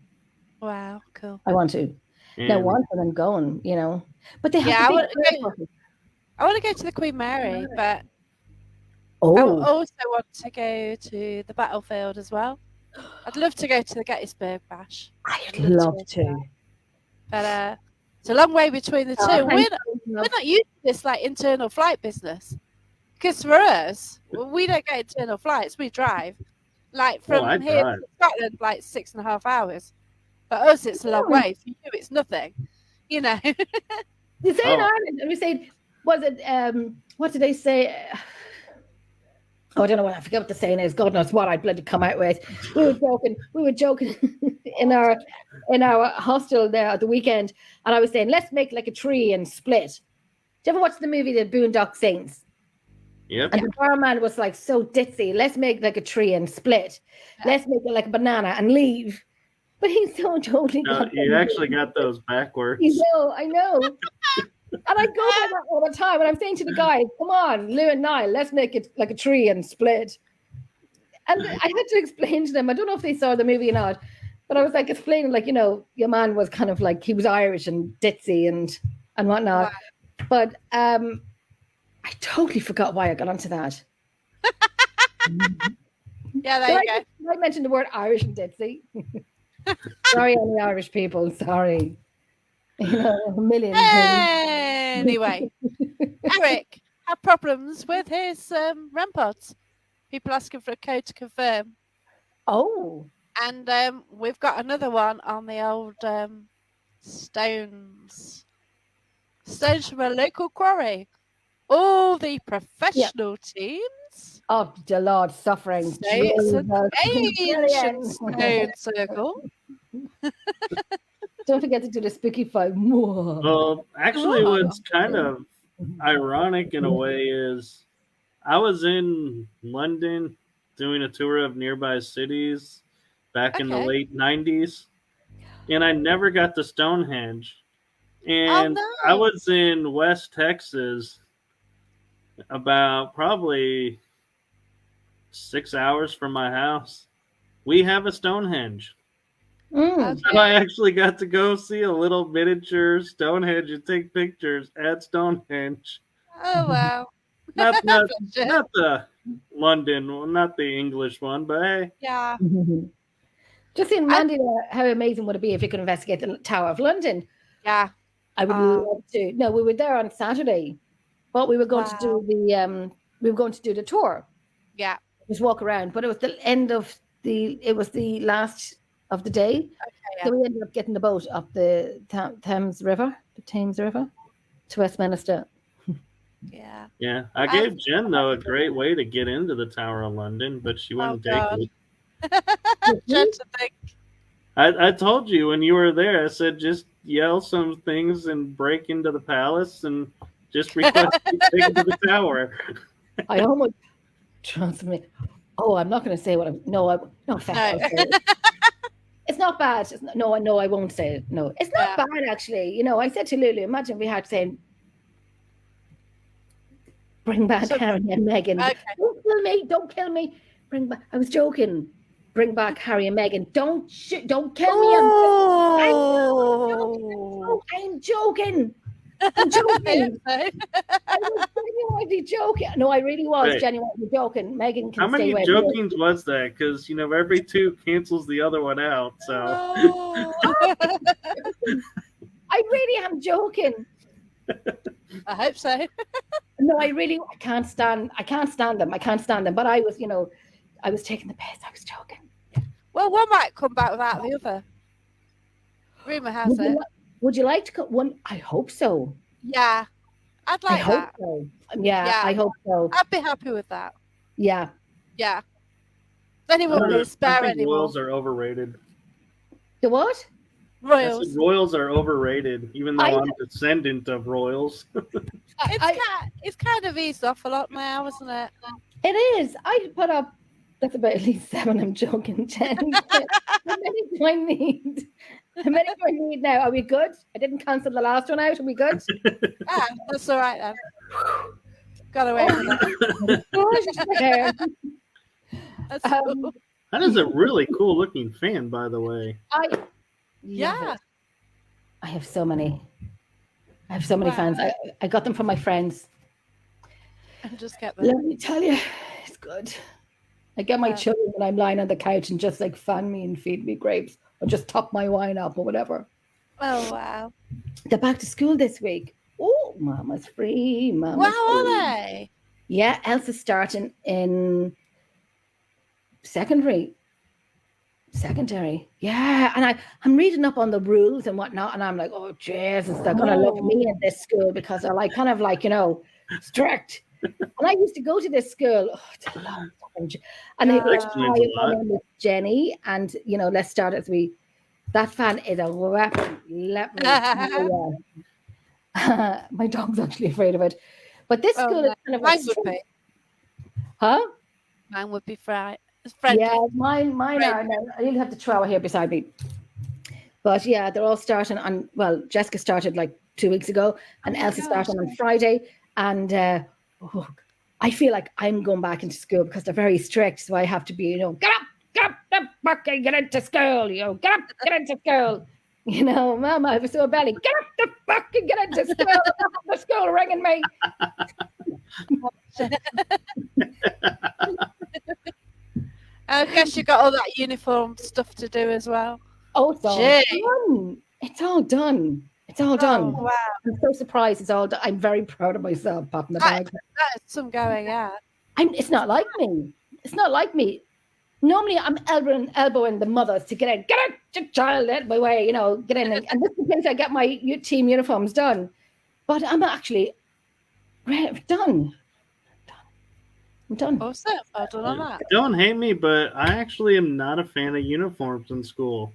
Wow, cool. I want to. Now, once I'm going, But they have to be I want to go to the Queen Mary, but I Oh, also want to go to the battlefield as well. I'd love to go to the Gettysburg Bash. I'd love to. But it's a long way between the two. We're not used to this like internal flight business. Because for us, we don't get internal flights. We drive. Like from here to Scotland, like 6.5 hours. For us, it's a long way. For you, it's nothing. You know. You say in Ireland, and we say, was it, what did they say? Oh, I don't know what, I forget what the saying is. God knows what I'd bloody come out with. We were joking in our hostel there at the weekend, and I was saying, let's make like a tree and split. Do you ever watch the movie The Boondock Saints? Yep. And the barman was like so ditzy. Let's make like a tree and split. Let's make it like a banana and leave. But he's so totally. No, you actually got those backwards. I know. And I go by that all the time. And I'm saying to the guys, come on, Lou and Niall, let's make it like a tree and split. And I had to explain to them, I don't know if they saw the movie or not, but I was like explaining, like, your man was kind of like, he was Irish and ditzy and whatnot. Wow. But I totally forgot why I got onto that. Yeah, there you go. I mentioned the word Irish and ditzy. Sorry, any Irish people. Sorry. A million. Anyway, Eric had problems with his REM pods. People asking for a code to confirm. Oh. And we've got another one on the old stones. Stones from a local quarry. All the professional teams. Oh, the Lord suffering. Ancient stone circle. Don't forget to do the spooky five. Well, actually, what's kind of ironic in a way is I was in London doing a tour of nearby cities back in the late 90s, and I never got to Stonehenge. And I was in West Texas about probably 6 hours from my house. We have a Stonehenge. So I actually got to go see a little miniature Stonehenge and take pictures at Stonehenge. Oh, wow. Not the London one, not the English one, but hey. Yeah. Just in Mandy, how amazing would it be if you could investigate the Tower of London? Yeah. I would love to. No, we were there on Saturday, but we were going to do the tour. Yeah. Just walk around. But it was the end of it was the last of the day. Okay, yeah. So we ended up getting the boat up the Thames River to Westminster. Yeah. Yeah, I gave Jen though a great way to get into the Tower of London, but she wouldn't take God. it. Just to think. I told you when you were there. I said just yell some things and break into the palace and just request to be taken to the tower. I almost trust me. Oh, I'm not going to say what I'm. No, fact, I'll say it. It's not bad. No, I won't say it. No, it's not bad actually. You know, I said to Lulu, imagine we had saying, "Bring back Harry and Meghan." Okay. Don't kill me. Bring back. I was joking. Bring back Harry and Meghan. Don't kill me. I'm joking. I'm joking. I was genuinely joking. No, I really was genuinely joking. Meghan can How many jokings was that? Because every two cancels the other one out. So I really am joking. I hope so. No, I can't stand them. I can't stand them. But I was, I was taking the piss. I was joking. Well, one might come back without the other. Rumor has it. Would you like to cut one? I hope so. Yeah, I'd like that. I hope so. Yeah, I hope so. I'd be happy with that. Yeah. Yeah. Then it won't be spare anymore. Royals are overrated. The what? Royals. Royals are overrated, even though I'm a descendant of royals. It's kind of eased off a lot now, isn't it? It is. I put up. That's about at least 7. I'm joking, 10. How many do I need? How many do I need now? Are we good? I didn't cancel the last one out. Are we good? That's all right then. Got away with that. That is a really cool looking fan, by the way. Yeah. I have so many. fans. I got them from my friends. And just get them. Let me tell you, it's good. I get my children when I'm lying on the couch and just like fan me and feed me grapes or just top my wine up or whatever. Oh, wow. They're back to school this week. Oh, Mama's free. Are they? Yeah, Elsa's starting in secondary. Yeah, and I'm reading up on the rules and whatnot, and I'm like, oh, Jesus, they're going to love me in this school because they're like kind of like, strict. And I used to go to this school. Oh, it's a long time. And it was my name was Jenny, and let's start as that fan is a weapon. My dog's actually afraid of it. But this school is kind of mine would be. Huh? Mine would be friendly. Yeah, mine are. You'll have the Chihuahua here beside me. But yeah, they're all starting on. Well, Jessica started like 2 weeks ago, and Elsa started on Friday. And I feel like I'm going back into school because they're very strict. So I have to be, get up, fucking get into school. Get up, get into school. Mama, I have a sore belly. Get up the fucking get into school. The school ringing me. I guess you got all that uniform stuff to do as well. Oh, it's all done. It's all done. Oh, wow. I'm so surprised it's all done. I'm very proud of myself, popping the bag. That is some going, yeah. It's not like me. Normally, I'm elbowing the mothers to get in. Get out, child, out my way, get in. And this is the place I get my team uniforms done. But I'm actually done. I'm done. Awesome. Well done on that. Don't hate me, but I actually am not a fan of uniforms in school.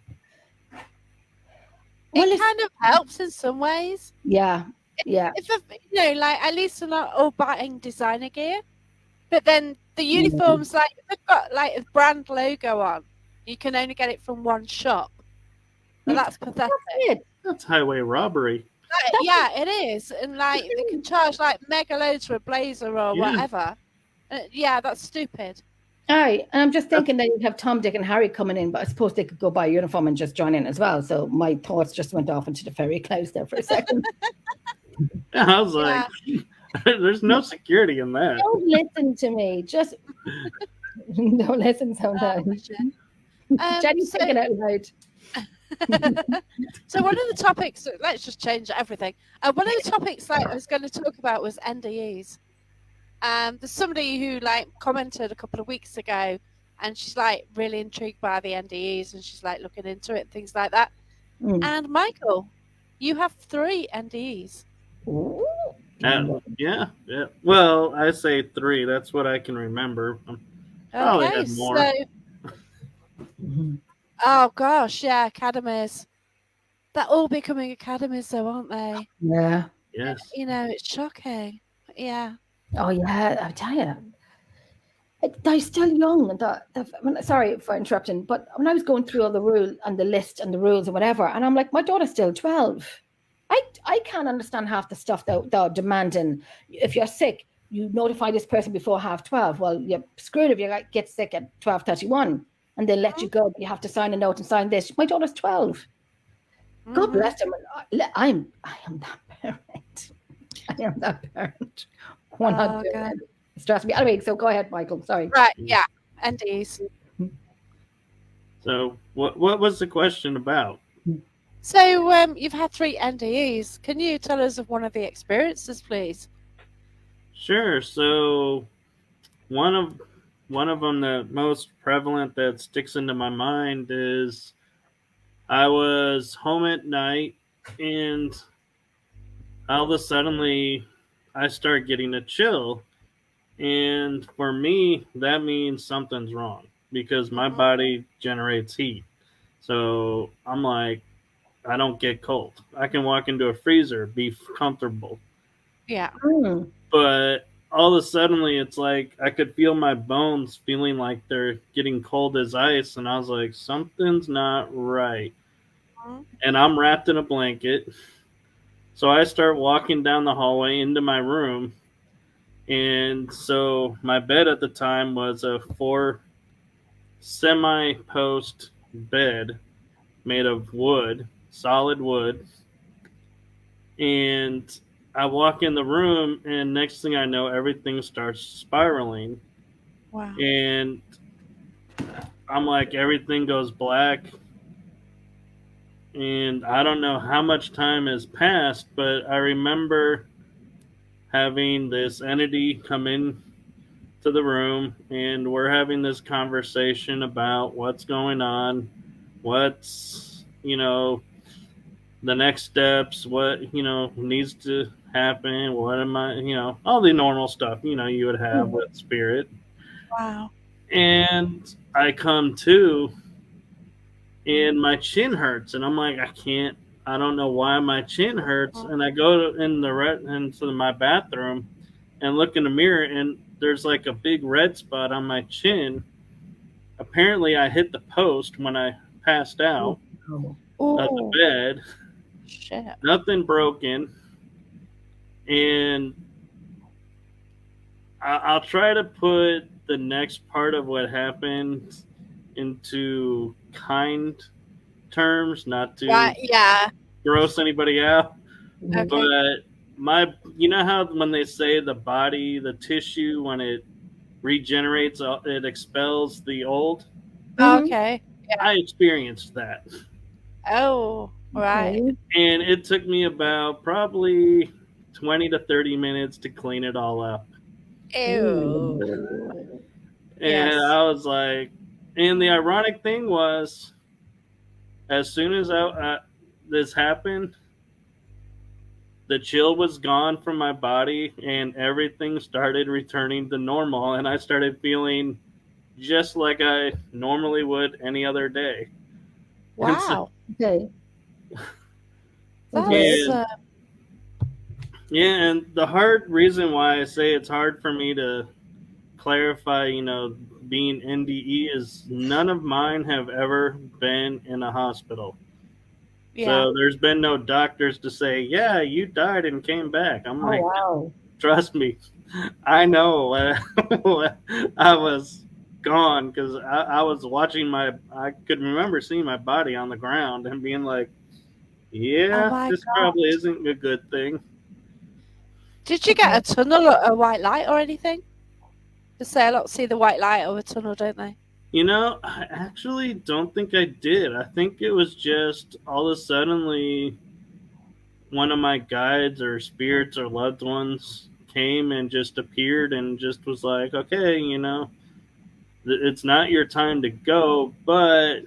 It kind of helps in some ways. Yeah. If at least they're not all buying designer gear. But then the uniforms, they've got like a brand logo on. You can only get it from one shop. And that's pathetic. That's highway robbery. Yeah, it is. And they can charge mega loads for a blazer or whatever. That's stupid. All right, and I'm just thinking that you'd have Tom, Dick, and Harry coming in, but I suppose they could go buy a uniform and just join in as well. So my thoughts just went off into the fairy clouds there for a second. I was like, there's no security in that. Don't listen to me. Just don't listen sometimes. Jenny's thinking out loud. So one of the topics, let's just change everything. One of the topics I was going to talk about was NDEs. There's somebody who commented a couple of weeks ago and she's like really intrigued by the NDEs, and she's like looking into it and things like that. Mm. And Michael, you have 3 NDEs. Ooh. Yeah. Well, I say 3. That's what I can remember. Probably Okay, had more. so Mhm. oh gosh, yeah, academies. They're all becoming academies, though, aren't they? Yeah. Yes. You know, it's shocking. Yeah. Oh yeah, I tell you. They're still young, and sorry for interrupting, but when I was going through all the rule and the list and the rules and whatever, and I'm like, my daughter's still 12. I can't understand half the stuff they're demanding. If you're sick, you notify this person before 12:30. Well, you're screwed if you get sick at 12:31, and they let you go, but you have to sign a note and sign this. My daughter's 12. God bless them. I am that parent. I am that parent. We're not doing God. it. It stresses me. Anyway, so go ahead, Michael. Sorry. Right, yeah, NDEs. So, what was the question about? So, you've had 3 NDEs. Can you tell us of one of the experiences, please? Sure. So, one of them, the most prevalent that sticks into my mind is I was home at night, and all of a sudden I start getting a chill. And for me, that means something's wrong because my body generates heat. So I'm like, I don't get cold. I can walk into a freezer, be comfortable. Yeah. Mm. But all of a sudden, it's like I could feel my bones feeling like they're getting cold as ice. And I was like, something's not right. And I'm wrapped in a blanket. So I start walking down the hallway into my room. And so my bed at the time was a 4 semi post bed made of wood, solid wood. And I walk in the room, and next thing I know, everything starts spiraling. Wow. And I'm like, everything goes black. And I don't know how much time has passed, but I remember having this entity come in to the room, and we're having this conversation about what's going on, what's, the next steps, what, needs to happen, what am I, all the normal stuff, you would have with spirit. Wow. And I come to, and my chin hurts, and I'm like, I don't know why my chin hurts. And I go into my bathroom and look in the mirror, and there's like a big red spot on my chin. Apparently, I hit the post when I passed out of the bed. Shit. Nothing broken. And I'll try to put the next part of what happened into kind terms, not to gross anybody out. Okay. But you know how when they say the body, the tissue, when it regenerates, it expels the old? Okay. Yeah. I experienced that. Oh, right. And it took me about probably 20 to 30 minutes to clean it all up. Ew. And I was like, and the ironic thing was, as soon as this happened, the chill was gone from my body and everything started returning to normal. And I started feeling just like I normally would any other day. Wow. Okay. And the hard reason why I say it's hard for me to clarify, being NDE is none of mine have ever been in a hospital. Yeah. So there's been no doctors to say, yeah, you died and came back. I'm like, wow. Trust me, I know. I was gone because I was watching I could remember seeing my body on the ground and being like, yeah, this probably isn't a good thing. Did you get a tunnel or a white light or anything? They say a lot see the white light over a tunnel, don't they? I actually don't think I did. I think it was just all of a sudden one of my guides or spirits or loved ones came and just appeared and just was like, okay, it's not your time to go, but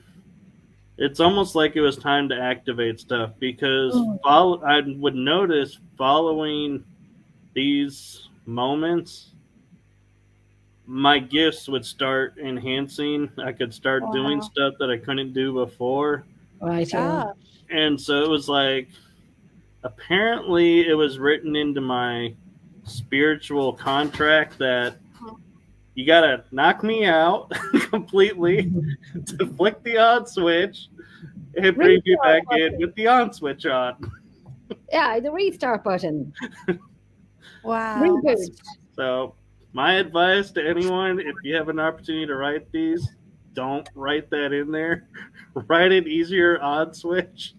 it's almost like it was time to activate stuff because I would notice following these moments, my gifts would start enhancing. I could start doing stuff that I couldn't do before. Right. Yeah. And so it was like, apparently, it was written into my spiritual contract that you gotta knock me out completely to flick the on switch and bring me back in with the on switch on. Yeah, the restart button. Wow. Reboot. So, my advice to anyone, if you have an opportunity to write these, don't write that in there. Write an easier on switch.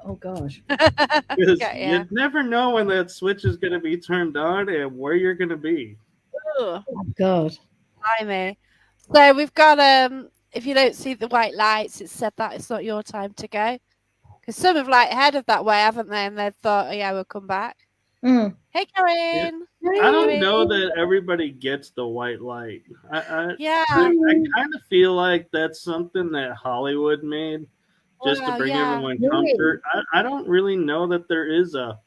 Oh gosh. Because you never know when that switch is going to be turned on and where you're going to be. Oh God. Blimey. So we've got if you don't see the white lights, it's said that it's not your time to go. Because some have like headed that way, haven't they? And they've thought, oh yeah, we'll come back. Hey, Karen. Yeah. I don't know that everybody gets the white light. I kind of feel like that's something that Hollywood made just to bring everyone comfort. I don't really know that there is a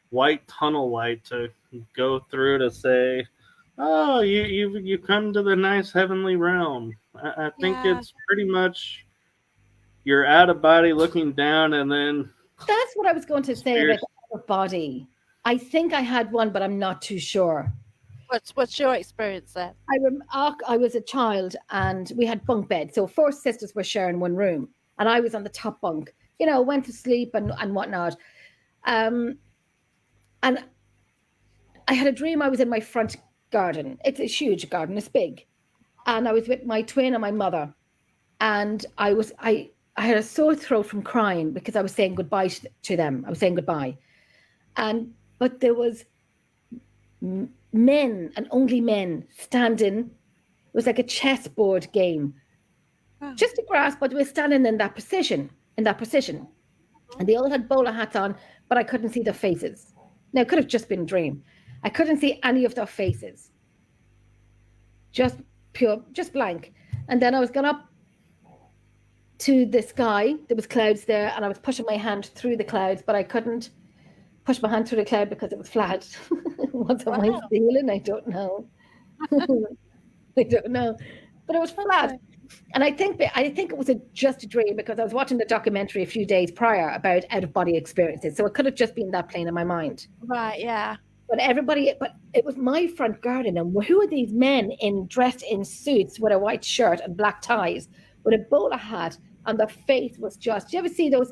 white tunnel light to go through to say, oh, you come to the nice heavenly realm. I think it's pretty much you're out of body looking down, and then that's what I was going to say about the out of body. I think I had one, but I'm not too sure. What's your experience then? I was a child, and we had bunk beds. So 4 sisters were sharing one room, and I was on the top bunk. You know, went to sleep and whatnot. And I had a dream I was in my front garden. It's a huge garden. It's big. And I was with my twin and my mother. And I had a sore throat from crying because I was saying goodbye to them. I was saying goodbye. But there was men and only men standing. It was like a chessboard game. Oh. Just a grass, but they were standing in that position. And they all had bowler hats on, but I couldn't see their faces. Now, it could have just been a dream. I couldn't see any of their faces. Just blank. And then I was going up to the sky. There was clouds there, and I was pushing my hand through the clouds, but I couldn't push my hand through the cloud because it was flat. What's on my ceiling? I don't know. I don't know. But it was flat. And I think it was just a dream because I was watching the documentary a few days prior about out-of-body experiences. So it could have just been that plane in my mind. Right, yeah. But it was my front garden. And who are these men dressed in suits with a white shirt and black ties with a bowler hat? And their face was just, do you ever see those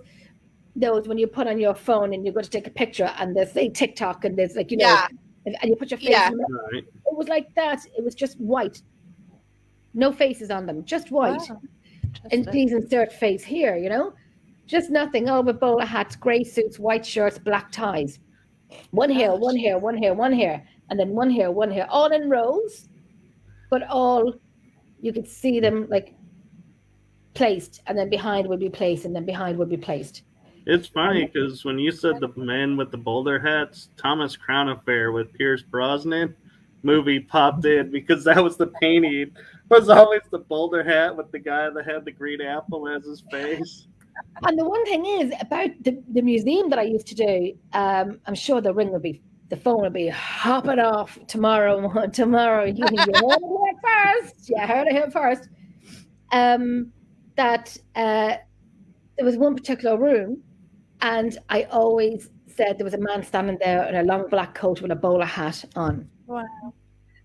when you put on your phone and you go to take a picture and there's a TikTok and there's like, and you put your face in it. It was like that. It was just white. No faces on them, just white. Wow. And please insert face here, just nothing. All with bowler hats, grey suits, white shirts, black ties. One here, one here, one here, one here, and then one here, all in rows, but all you could see them like placed, and then behind would be placed, and then behind would be placed. It's funny because when you said the men with the bowler hats, Thomas Crown Affair with Pierce Brosnan movie popped in because that was the painting. Was always the bowler hat with the guy that had the green apple as his face. And the one thing is about the museum that I used to do, I'm sure the phone will be hopping off tomorrow. You heard it first. Yeah, heard it first. That there was one particular room, and I always said there was a man standing there in a long black coat with a bowler hat on. Wow.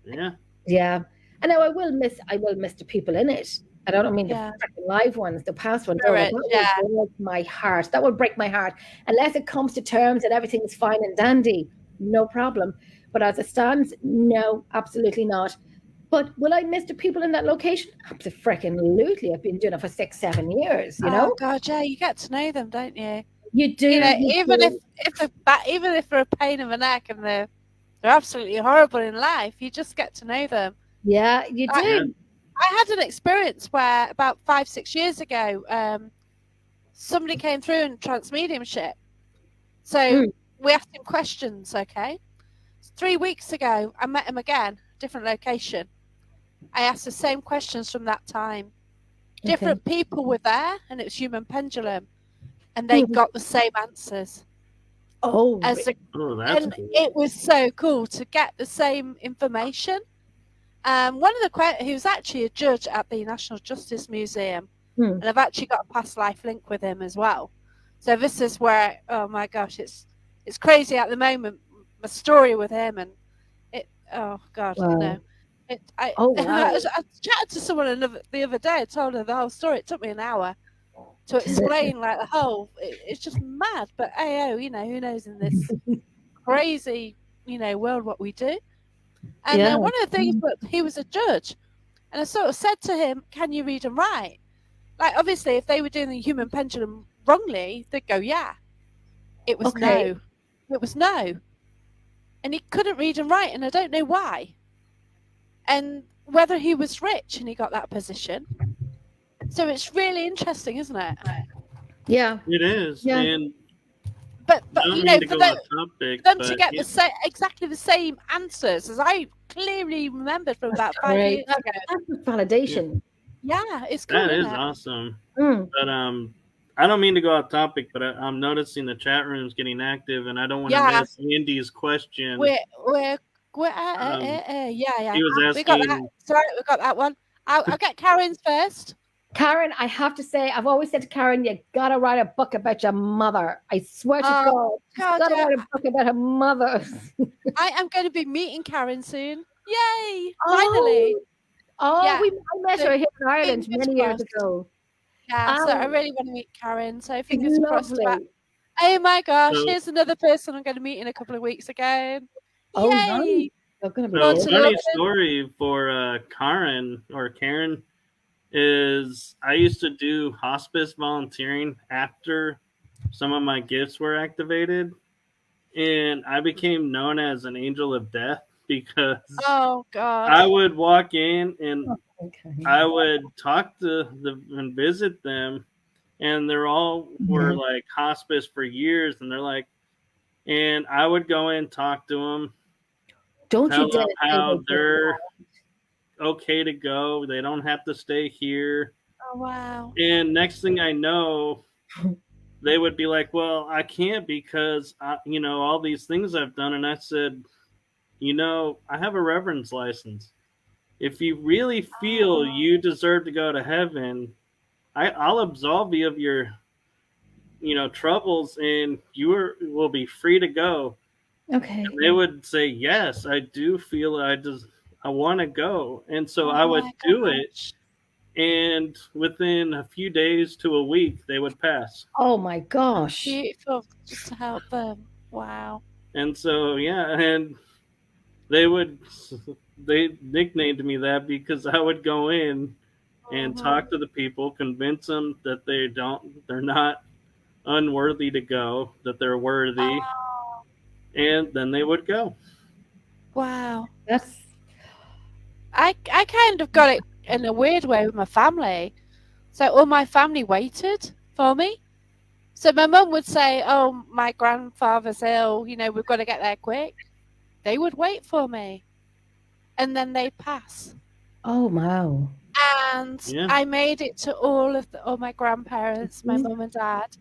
Yeah. Yeah. And now I will miss the people in it. I don't mean the live ones, the past ones. That would break my heart. That would break my heart. Unless it comes to terms and everything is fine and dandy, no problem. But as it stands, no, absolutely not. But will I miss the people in that location? Absolutely. I've been doing it for 6-7 years, Oh God, yeah, you get to know them, don't you? You do. Even if they're a pain in the neck and they're absolutely horrible in life, you just get to know them. Yeah, you do. I had an experience where about 5-6 years ago, somebody came through in transmediumship. So we asked him questions, okay? 3 weeks ago, I met him again, different location. I asked the same questions from that time. Different people were there, and it was human pendulum, and they got the same answers. Oh, that's and cool. it was so cool to get the same information. One of the he was actually a judge at the National Justice Museum, and I've actually got a past life link with him as well. So this is where, oh my gosh, it's crazy at the moment. My story with him, and it, oh god, wow. you know, I chatted to someone the other day. I told her the whole story. It took me an hour to explain like the whole. It's just mad, but you know, who knows in this crazy, you know, world what we do. And one of the things, but he was a judge, and I sort of said to him, "Can you read and write?" Like obviously, if they were doing the human pendulum wrongly, they'd go, "Yeah." It was no. It was no. And he couldn't read and write, and I don't know why. And whether he was rich and he got that position. So it's really interesting, isn't it? Yeah. It is. Yeah. And but you know, for them to get exactly the same answers as I clearly remembered from about 5 years ago. That's validation. Yeah, it's cool. That is awesome. But I don't mean to go off topic, but I'm noticing the chat room's getting active, and I don't want to miss Andy's question. We're yeah. He was asking. We got that one. I'll get Karen's first. Karen, I have to say, I've always said to Karen, you gotta write a book about your mother. I swear to God, you gotta write a book about her mother. I am going to be meeting Karen soon. Yay! Finally. I met her here in Ireland many years ago. Yeah, so I really want to meet Karen. So fingers crossed about. Oh my gosh! Here's another person I'm going to meet in a couple of weeks again. Yay! Funny story for Karen is I used to do hospice volunteering after some of my gifts were activated, and I became known as an angel of death because I would walk in and I would talk to and visit them, and they're all were like hospice for years, and they're like, and I would go in, talk to them, tell them how they're okay to go. They don't have to stay here. Oh, wow. And next thing I know, they would be like, well, I can't because, you know, all these things I've done. And I said, you know, I have a reverend's license. If you really feel you deserve to go to heaven, I'll absolve you of your, you know, troubles, and you will be free to go. Okay. And they would say, yes, I do feel I want to go. And so I would do it. And within a few days to a week, they would pass. Oh my gosh. Beautiful. Just to help them. Wow. And so, yeah. And they nicknamed me that because I would go in and talk to the people, convince them that they're not unworthy to go, that they're worthy. And then they would go. Wow. I kind of got it in a weird way with my family. So all my family waited for me. So my mum would say, oh, my grandfather's ill, you know, we've got to get there quick. They would wait for me. And then they'd pass. Oh, wow. And I made it to all my grandparents, my mum and dad.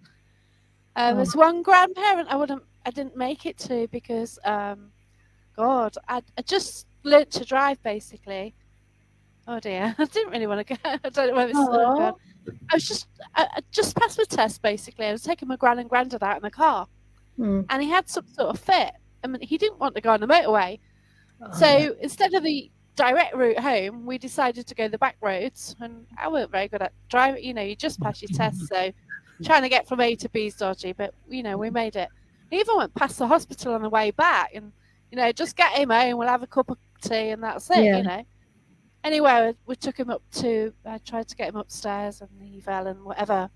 There's one grandparent I didn't make it to because, God, I just learnt to drive basically. Oh dear, I didn't really want to go. I don't know where this is going. I just passed my test basically. I was taking my gran and granddad out in the car, and he had some sort of fit. I mean, he didn't want to go on the motorway, so instead of the direct route home, we decided to go the back roads. And I weren't very good at driving. You know, you just pass your test, so trying to get from A to B is dodgy. But you know, we made it. We even went past the hospital on the way back, and you know, just get him home. We'll have a cup of tea, and that's it. You know. Anyway, we took him I tried to get him upstairs, and he fell and whatever,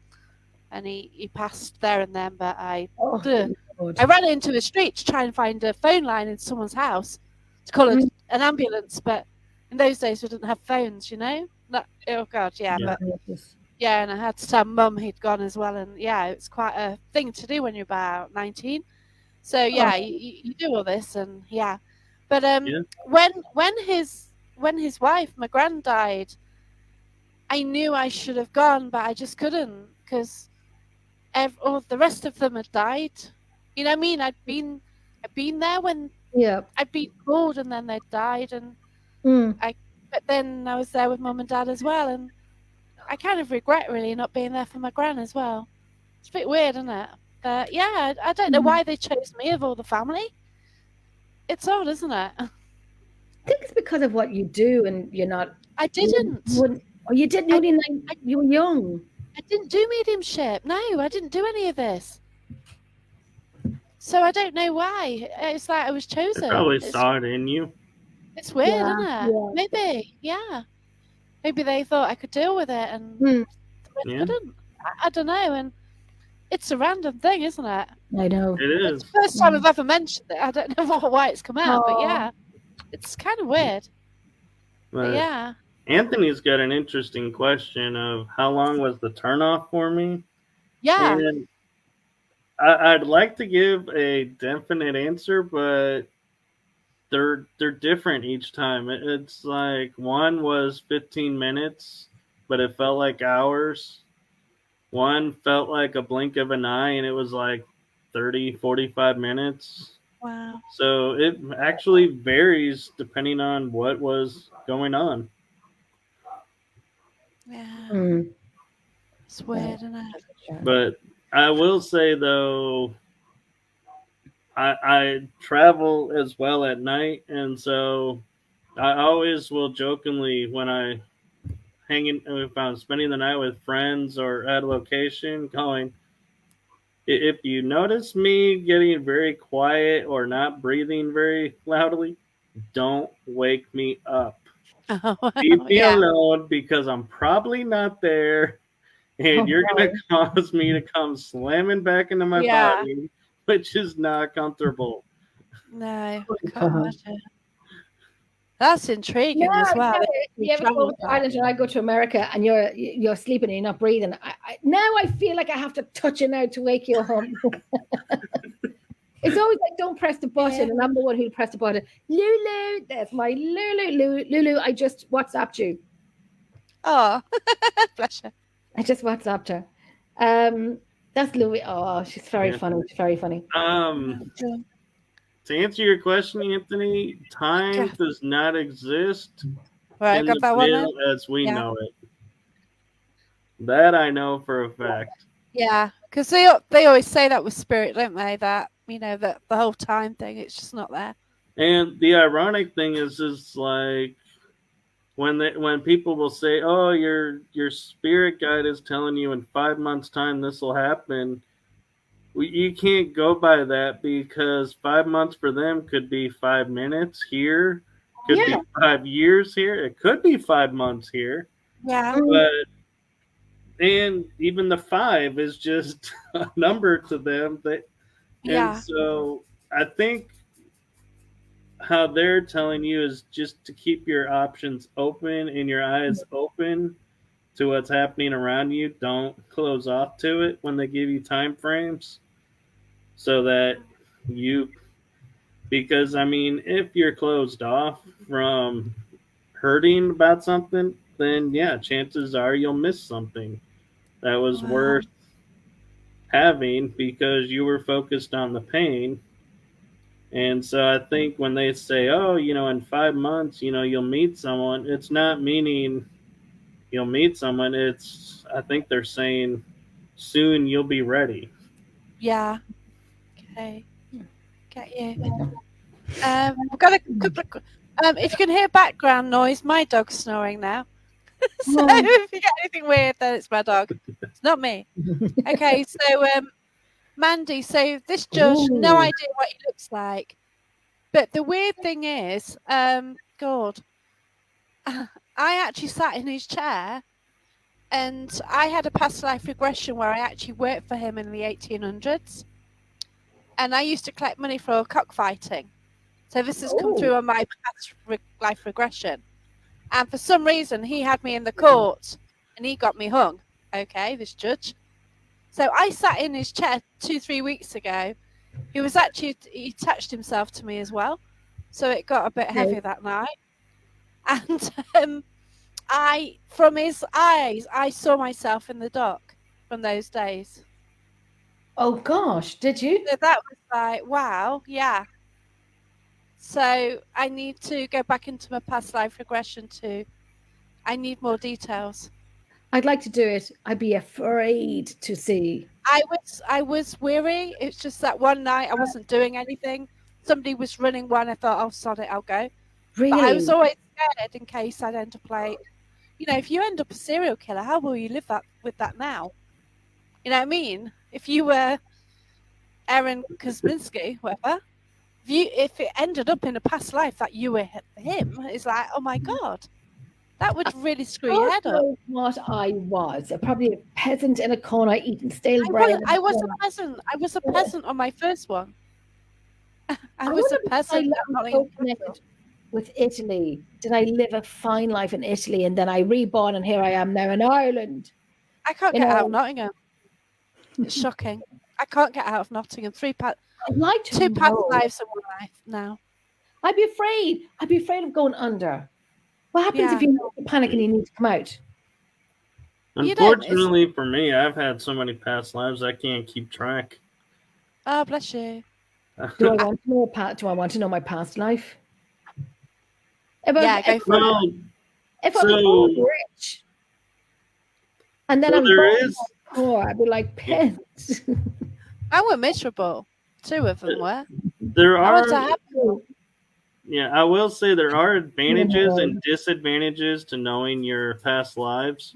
and he passed there and then. But I ran into the street to try and find a phone line in someone's house to call an ambulance. But in those days, we didn't have phones, you know. Oh God, and I had to tell Mum he'd gone as well, and it's quite a thing to do when you're about 19. So you do all this, and but when when his wife, my gran, died, I knew I should have gone, but I just couldn't because all the rest of them had died. You know what I mean? I'd been there when I'd been called and then they'd died, and but then I was there with mum and dad as well, and I kind of regret really not being there for my gran as well. It's a bit weird, isn't it? But yeah, I don't know why they chose me of all the family. It's odd, isn't it? I think it's because of what you do, and you're not. I didn't. You didn't. You were young. I didn't do mediumship. No, I didn't do any of this. So I don't know why. It's like I was chosen. They probably saw it in you. It's weird, isn't it? Yeah. Maybe, yeah. Maybe they thought I could deal with it, and I couldn't. I don't know. And it's a random thing, isn't it? I know. It is. It's the first time I've ever mentioned it. I don't know why it's come out, but yeah, it's kind of weird. But yeah. Anthony's got an interesting question of how long was the turnoff for me? Yeah. And I'd like to give a definite answer, but they're different each time. It's like one was 15 minutes, but it felt like hours. One felt like a blink of an eye, and it was like 30, 45 minutes. Wow. So it actually varies depending on what was going on. Yeah. It's weird, isn't it? But I will say, though, I travel as well at night, and so I always will jokingly, when if I'm spending the night with friends or at a location, going, if you notice me getting very quiet or not breathing very loudly, don't wake me up. Leave me alone, because I'm probably not there, and you're going to cause me to come slamming back into my body, which is not comfortable. No, I can't imagine. That's intriguing as well. You ever go to Ireland and I go to America and you're sleeping and you're not breathing? Now I feel like I have to touch you now to wake you up. It's always like, don't press the button, and I'm the one who pressed the button. Lulu, that's my Lulu. I just WhatsApped you. Oh, bless her. I just WhatsApped her. That's Louis. Oh, she's very funny. She's very funny. To answer your question, Anthony, time does not exist right, in got the that field one as we know it. That I know for a fact. Yeah, because they always say that with spirit, don't they? That, you know, that the whole time thing, it's just not there. And the ironic thing is like when people will say, "Oh, your spirit guide is telling you in 5 months' time this will happen," you can't go by that, because 5 months for them could be 5 minutes here, could be 5 years here, it could be 5 months here. Yeah. And even the 5 is just a number to them. And so I think how they're telling you is just to keep your options open and your eyes open to what's happening around you. Don't close off to it when they give you time frames, so that because I mean, if you're closed off from hurting about something, then chances are you'll miss something that was worth having, because you were focused on the pain. And so I think when they say, "Oh, in 5 months, you'll meet someone," it's not meaning you'll meet someone. I think they're saying soon you'll be ready. Yeah. Okay. Get you. We've got a couple of. If you can hear background noise, my dog's snoring now. So if you get anything weird, then it's my dog. It's not me. Okay, so Mandy, so this judge, no idea what he looks like. But the weird thing is, God, I actually sat in his chair, and I had a past life regression where I actually worked for him in the 1800s. And I used to collect money for cockfighting. So this has come through on my past life regression. And for some reason, he had me in the court, and he got me hung. Okay, this judge. So I sat in his chair 2-3 weeks ago. He attached himself to me as well. So it got a bit heavy that night. And from his eyes, I saw myself in the dock from those days. Oh gosh, did you? So that was like, wow, yeah. So I need to go back into my past life regression too. I need more details. I'd like to do it. I'd be afraid to see. I was weary. It's just that one night I wasn't doing anything. Somebody was running one. I thought, oh, sod it, I'll go. Really? But I was always scared in case I'd end up like, if you end up a serial killer, how will you live with that now? You know what I mean? If you were Aaron Kosminski, whatever, if it ended up in a past life that you were him, it's like, oh my God. That would really screw your head up. What I was, probably a peasant in a corner eating stale bread. I was a peasant. I was a peasant on my first one. I was a peasant. With Italy. Did I live a fine life in Italy and then I reborn and here I am now in Ireland? I can't get out of Nottingham. It's shocking. I can't get out of Nottingham. Two past lives in one life now. I'd be afraid. I'd be afraid of going under. What happens if you panic and you need to come out? Unfortunately for me, I've had so many past lives I can't keep track. Oh, bless you. Do I want to know my past life? If go for it. If I was rich, and then I'd be like pissed. I were miserable. Two of them were. There are. Yeah, I will say there are advantages and disadvantages to knowing your past lives.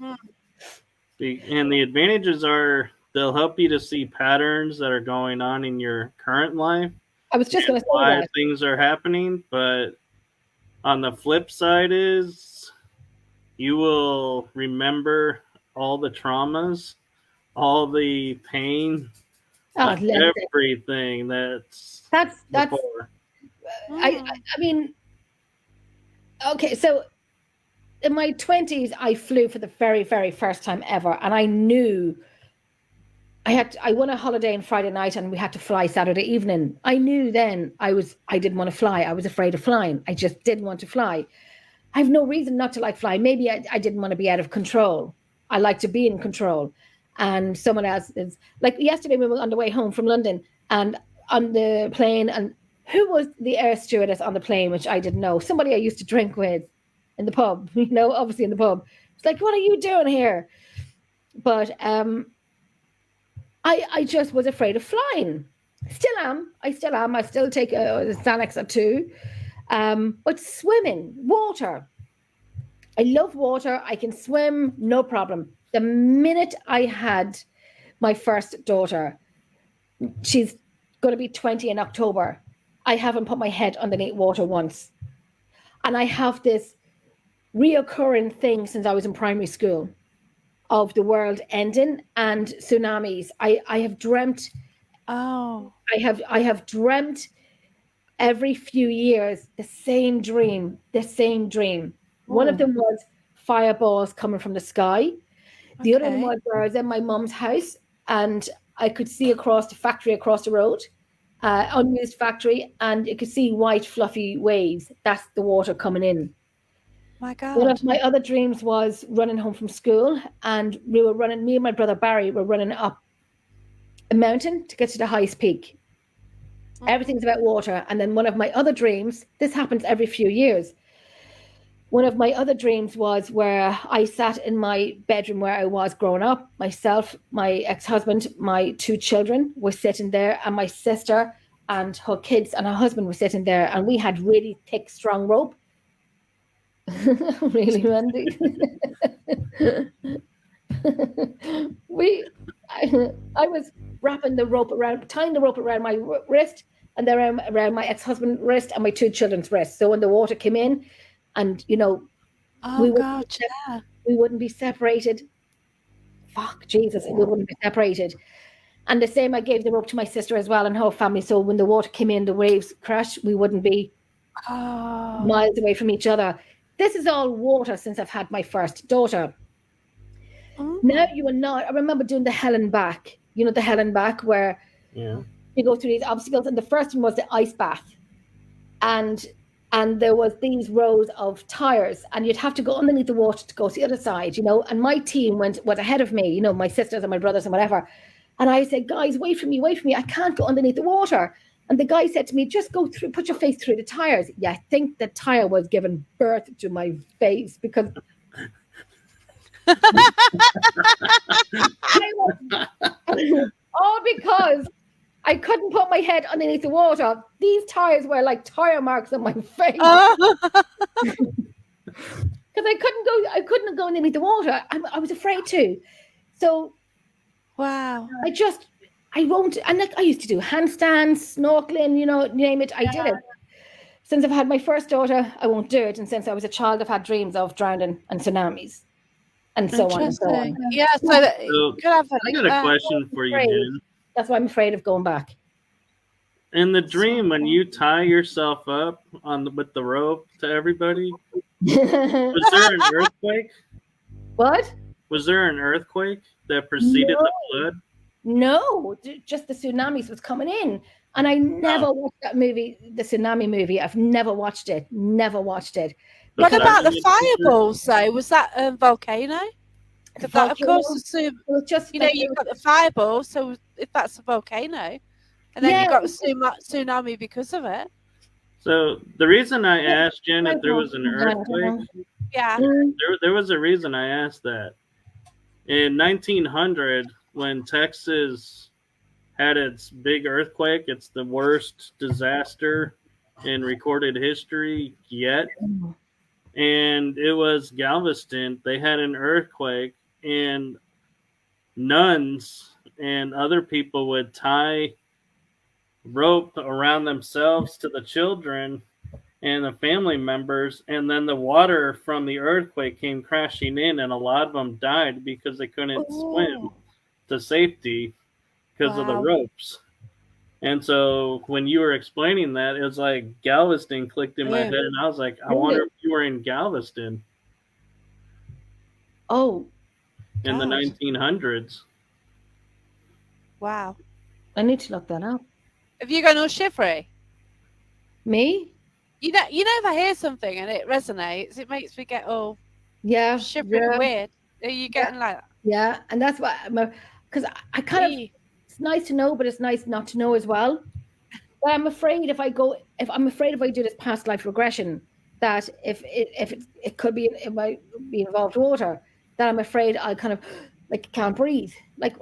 And the advantages are they'll help you to see patterns that are going on in your current life. I was just going to say why that. Things are happening, but on the flip side is you will remember all the traumas, all the pain, everything that's before. I mean, okay, so in my 20s, I flew for the very, very first time ever, and I knew I won a holiday on Friday night, and we had to fly Saturday evening. I knew then I didn't want to fly. I was afraid of flying. I just didn't want to fly. I have no reason not to like flying. Maybe I didn't want to be out of control. I like to be in control. And someone else is like yesterday we were on the way home from London and on the plane, and who was the air stewardess on the plane, which I didn't know. Somebody I used to drink with in the pub, obviously in the pub. It's like, what are you doing here? But I just was afraid of flying. Still am. I still take a Xanax or two. But swimming, water. I love water. I can swim, no problem. The minute I had my first daughter, she's going to be 20 in October. I haven't put my head underneath water once. And I have this reoccurring thing since I was in primary school of the world ending and tsunamis. I have dreamt. Oh. I have dreamt every few years the same dream. One of them was fireballs coming from the sky. The other one was where I was in my mum's house and I could see across the factory across the road, unused factory, and you could see white fluffy waves. That's the water coming in. My God. One of my other dreams was running home from school, and me and my brother Barry were running up a mountain to get to the highest peak. Everything's about water. And then one of my other dreams, this happens every few years. One of my other dreams was where I sat in my bedroom where I was growing up. Myself, my ex-husband, my two children were sitting there, and my sister and her kids and her husband were sitting there, and we had really thick, strong rope. Really, Randy? I was tying the rope around my wrist, and then around my ex-husband's wrist and my two children's wrists. So when the water came in, and we wouldn't be separated. Fuck, Jesus, we wouldn't be separated. And the same, I gave the rope to my sister as well and her family. So when the water came in, the waves crashed, we wouldn't be miles away from each other. This is all water since I've had my first daughter. Now you are not. I remember doing the hell and back. You know, the hell and back where you go through these obstacles. And the first one was the ice bath. And and there was these rows of tires, and you'd have to go underneath the water to go to the other side, and my team was ahead of me, my sisters and my brothers and whatever. And I said, guys, wait for me, I can't go underneath the water. And the guy said to me, just go through, put your face through the tires. Yeah, I think the tire was giving birth to my face, because all because I couldn't put my head underneath the water. These tires were like tire marks on my face. Because I couldn't go underneath the water. I was afraid to. So wow. I won't. And like I used to do handstands, snorkeling, name it. I did it. Since I've had my first daughter, I won't do it. And since I was a child, I've had dreams of drowning and tsunamis, and so on and so on. Yeah. So I got a question for you, Jen. That's why I'm afraid of going back. In the dream, when you tie yourself up with the rope to everybody, was there an earthquake? What? Was there an earthquake that preceded the flood? No, just the tsunamis was coming in. And I never watched that movie, the tsunami movie. I've never watched it. Nenever watched it. What about the fireballs, though? Was that a volcano? That, of course, assume, just you've got the fireball, so if that's a volcano, and then you've got the tsunami because of it. So the reason I asked Jen if there was an earthquake, there was a reason I asked that. In 1900, when Texas had its big earthquake, it's the worst disaster in recorded history yet. And it was Galveston. They had an earthquake, and nuns and other people would tie rope around themselves to the children and the family members, and then the water from the earthquake came crashing in, and a lot of them died because they couldn't swim to safety because of the ropes. And so when you were explaining that, it was like Galveston clicked in my head, and I was like, I wonder if you were in Galveston. Oh, in the 1900s. Wow. I need to look that up. Have you gone all shivery? Me? You know, if I hear something and it resonates, it makes me get all shivery and weird. Are you getting like that? Yeah, and that's why, because I kind of, it's nice to know, but it's nice not to know as well. But I'm afraid if I do this past life regression, that if it could be, it might be involved water, that I'm afraid I kind of like can't breathe. Like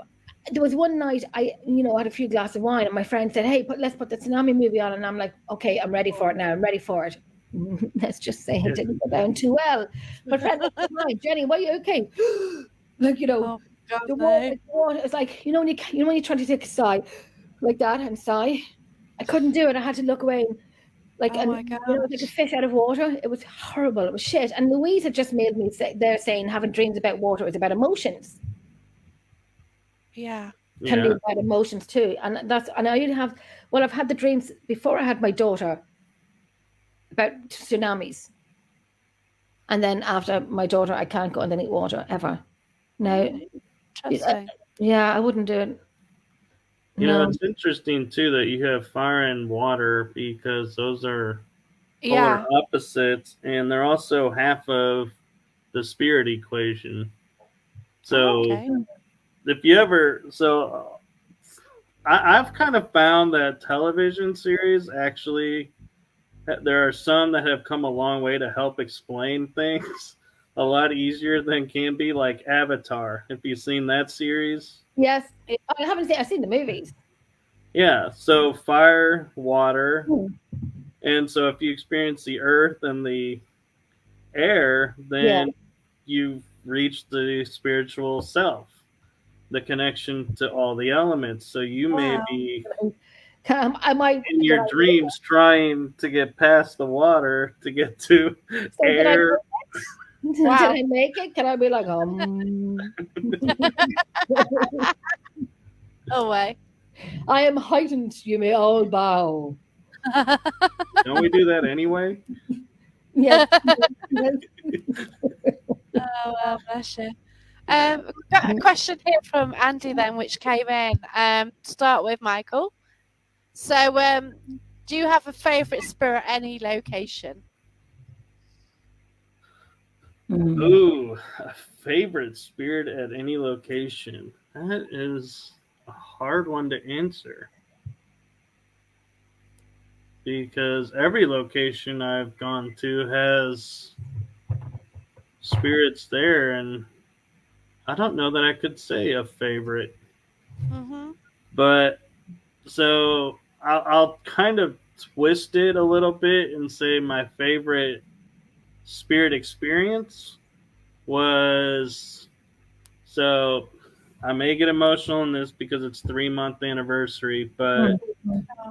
there was one night I had a few glasses of wine, and my friend said, "Hey, let's put the tsunami movie on," and I'm like, "Okay, I'm ready for it now. I'm ready for it." Let's just say it didn't go down too well. My friend was like, "Jenny, why are you okay?" Like the water. It's like when you're trying to take a sigh, like that and sigh. I couldn't do it. I had to look away. Like like a fish out of water. It was horrible. It was shit. And Louise had just made me say, they're saying having dreams about water is about emotions. Yeah. Can be about emotions too. And I've had the dreams before I had my daughter about tsunamis. And then after my daughter, I can't go underneath water ever. No. I wouldn't do it. It's interesting too that you have fire and water, because those are polar opposites, and they're also half of the spirit equation. So if you ever, I've kind of found that television series actually, there are some that have come a long way to help explain things a lot easier than can be, like Avatar. If you've seen that series. Yes, I haven't seen. I've seen the movies. Yeah, so fire, water, and so if you experience the earth and the air, then you've reached the spiritual self, the connection to all the elements. So you may be in your dreams trying to get past the water to get to air. Did I make it? Can I be like, Oh, way. I am heightened, you may all bow. Don't we do that anyway? Yes. Oh, bless you. Got a question here from Andy then, which came in. To start with, Michael. So, Do you have a favourite spirit any location? Ooh, a favorite spirit at any location. That is a hard one to answer. Because every location I've gone to has spirits there, and I don't know that I could say a favorite. Mm-hmm. But so I'll kind of twist it a little bit and say my favorite spirit experience was, so I may get emotional in this because it's 3-month anniversary, but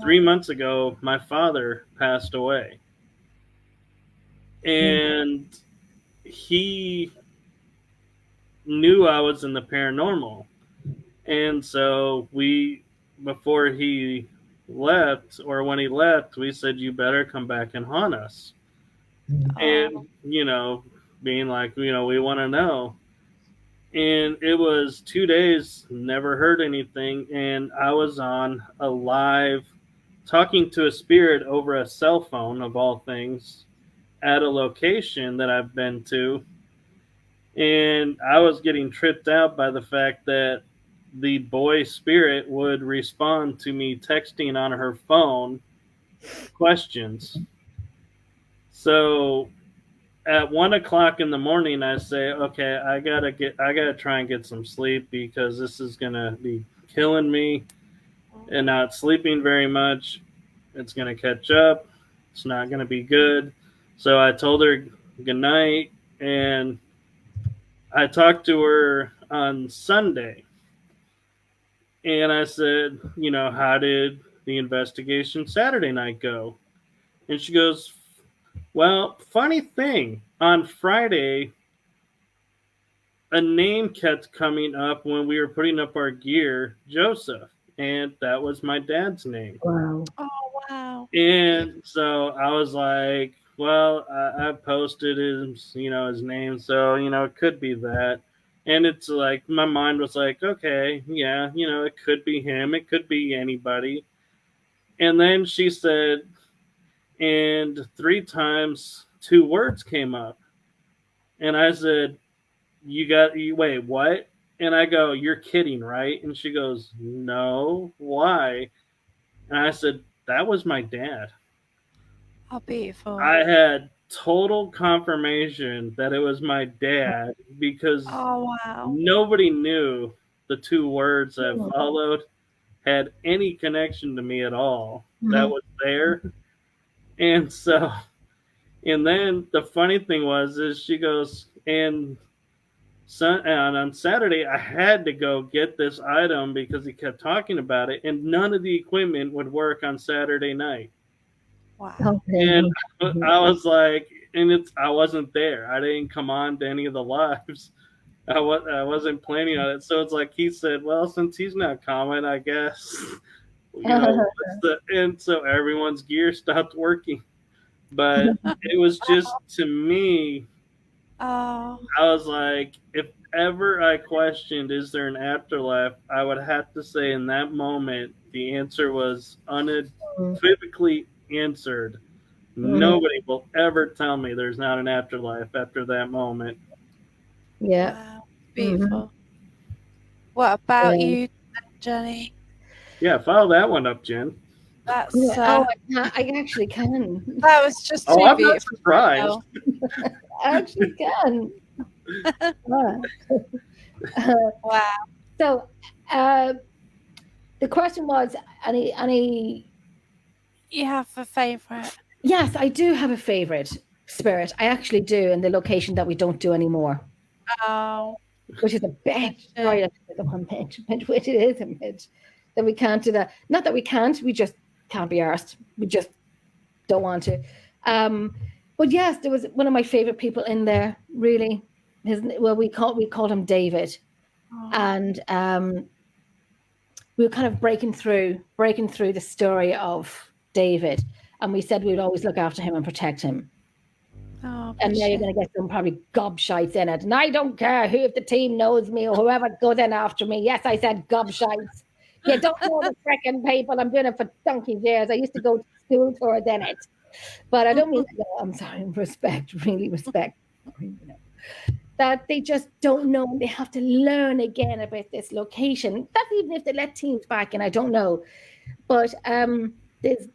3 months ago my father passed away, and he knew I was in the paranormal, and so before he left, or when he left, we said, you better come back and haunt us. And being like, we want to know. And it was 2 days, never heard anything, and I was on a live talking to a spirit over a cell phone, of all things, at a location that I've been to. And I was getting tripped out by the fact that the boy spirit would respond to me texting on her phone questions. So at 1 o'clock in the morning, I say, okay, I gotta try and get some sleep because this is gonna be killing me, and not sleeping very much. It's gonna catch up. It's not gonna be good. So I told her good night, and I talked to her on Sunday, and I said, how did the investigation Saturday night go? And she goes, well, funny thing, on Friday, a name kept coming up when we were putting up our gear, Joseph, and that was my dad's name. Wow. Oh, wow. And so I was like, well, I posted his name, so, it could be that. And it's like, my mind was like, okay, yeah, it could be him, it could be anybody. And then she said, and 3 times 2 words came up. And I said, wait, what? And I go, you're kidding, right? And she goes, no, why? And I said, that was my dad. How beautiful. I had total confirmation that it was my dad because nobody knew the 2 words that followed had any connection to me at all. That was there. And so, and then the funny thing is she goes, and on Saturday, I had to go get this item because he kept talking about it, and none of the equipment would work on Saturday night. Wow. And I was like, I wasn't there. I didn't come on to any of the lives. I wasn't planning on it. So it's like he said, well, since he's not coming, I guess, and so everyone's gear stopped working. But it was just, to me, I was like, if ever I questioned, is there an afterlife, I would have to say in that moment, the answer was unequivocally answered. Nobody will ever tell me there's not an afterlife after that moment. Yeah. Wow. Beautiful. What about you, Jenny? Yeah, follow that one up, Jen. That's I actually can. That was just too I'm beautiful. not surprised. I actually can. Wow. So the question was, any You have a favourite? Yes, I do have a favorite spirit. I actually do, in the location that we don't do anymore. Oh. Which is a bit, sorry, the one bit, which it is a bit, that we can't do that. Not that we can't, we just can't be arsed. We just don't want to. But yes, there was one of my favorite people in there, really. We called him David. And we were kind of breaking through the story of David. And we said we'd always look after him and protect him. Oh, and now you're going to get some probably gobshites in it. And I don't care who, if the team knows me or whoever goes in after me. Yes, I said gobshites. You don't know the freaking people. I'm doing it for donkey's years. I used to go to school tour than it. But I don't mean, no, I'm sorry, respect, really respect. You know, that they just don't know. They have to learn again about this location. That's even if they let teams back, and I don't know. But there's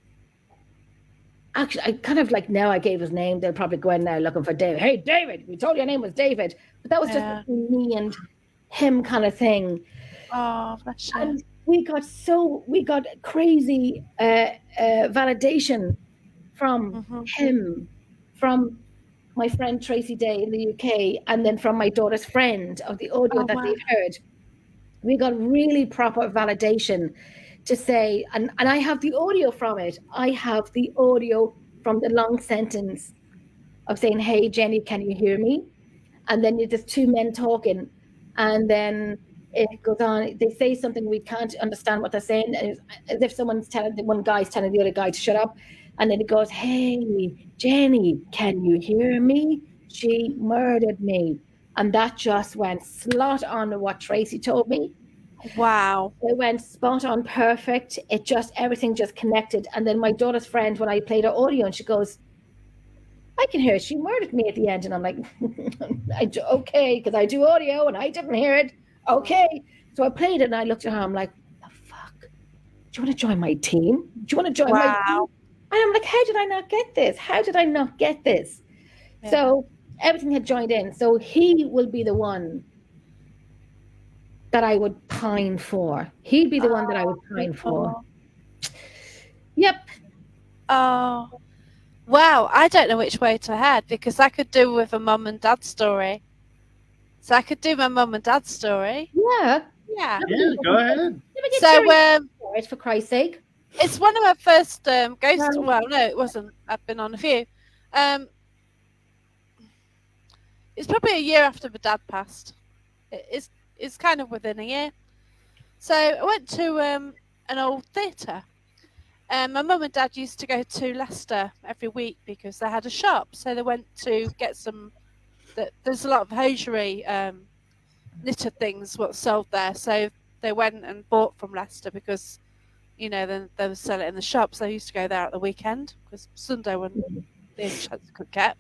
actually, I kind of like, now I gave his name, they'll probably go in now looking for David. Hey, David, we told you your name was David. But that was just me and him kind of thing. Oh, bless you. And we got crazy validation from him, from my friend Tracy Day in the UK, and then from my daughter's friend of the audio that they've heard. We got really proper validation to say, and I have the audio from it. I have the audio from the long sentence of saying, "Hey, Jenny, can you hear me?" And then there's two men talking, and then it goes on. They say something, we can't understand what they're saying, as if someone's telling, one guy's telling the other guy to shut up, and then it goes, "Hey, Jenny, can you hear me? She murdered me." And that just went slot on to what Tracy told me. Wow. It went spot on, perfect. It just, everything just connected. And then my daughter's friend, when I played her audio, and she goes, "I can hear she murdered me at the end." And I'm like, okay, because I do audio and I didn't hear it. Okay. So I played it and I looked at her, I'm like, the fuck? Do you want to join my team? Do you want to join my team? And I'm like, how did I not get this? How did I not get this? Yeah. So everything had joined in. So he will be the one that I would pine for. He'd be the one that I would pine for. Yep. Oh. Wow, I don't know which way to head, because I could do with a mum and dad story. So I could do my mum and dad story. Yeah. Yeah, go ahead. So, for Christ's sake. It's one of my first ghost. Well, no, it wasn't. I've been on a few. It's probably a year after my dad passed. It's kind of within a year. So I went to an old theatre. My mum and dad used to go to Leicester every week because they had a shop. So they went to get some. There's a lot of hosiery knitted things what sold there. So they went and bought from Leicester because, you know, then they would sell it in the shops. So they used to go there at the weekend because Sunday when the chance could get.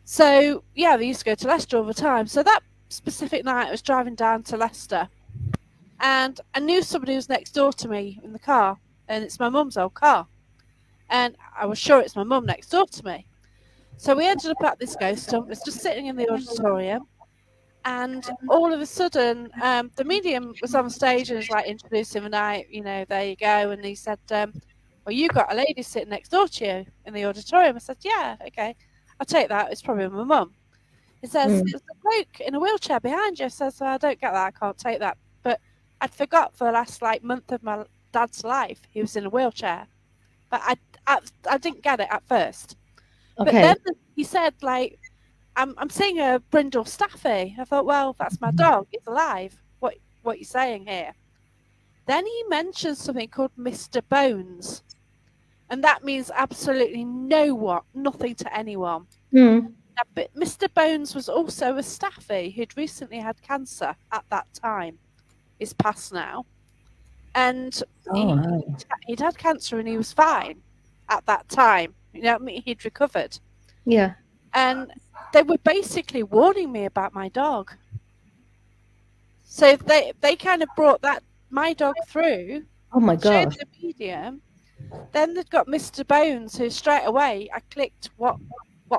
So yeah, they used to go to Leicester all the time. So that specific night, I was driving down to Leicester, and I knew somebody was next door to me in the car, and it's my mum's old car, and I was sure it's my mum next door to me. So we ended up at this ghost hunt. Was just sitting in the auditorium, and all of a sudden, the medium was on stage and was like introducing the night. You know, there you go, and he said, "Well, you got a lady sitting next door to you in the auditorium." I said, "Yeah, okay, I'll take that. It's probably my mum." He says, "There's a bloke in a wheelchair behind you." I says, "Well, I don't get that. I can't take that." But I'd forgot for the last month of my dad's life he was in a wheelchair, but I didn't get it at first. Okay. But then he said, I'm seeing a brindle staffy. I thought, well, that's my dog. It's alive. What are you saying here? Then he mentioned something called Mr. Bones, and that means absolutely nothing to anyone. But Mr. Bones was also a staffy who'd recently had cancer at that time. He's passed now. And he'd had cancer and he was fine at that time. You know what I mean? He'd recovered. Yeah. And they were basically warning me about my dog. So they kind of brought my dog through. Oh my God. Showed the medium. Then they've got Mr. Bones, who straight away I clicked what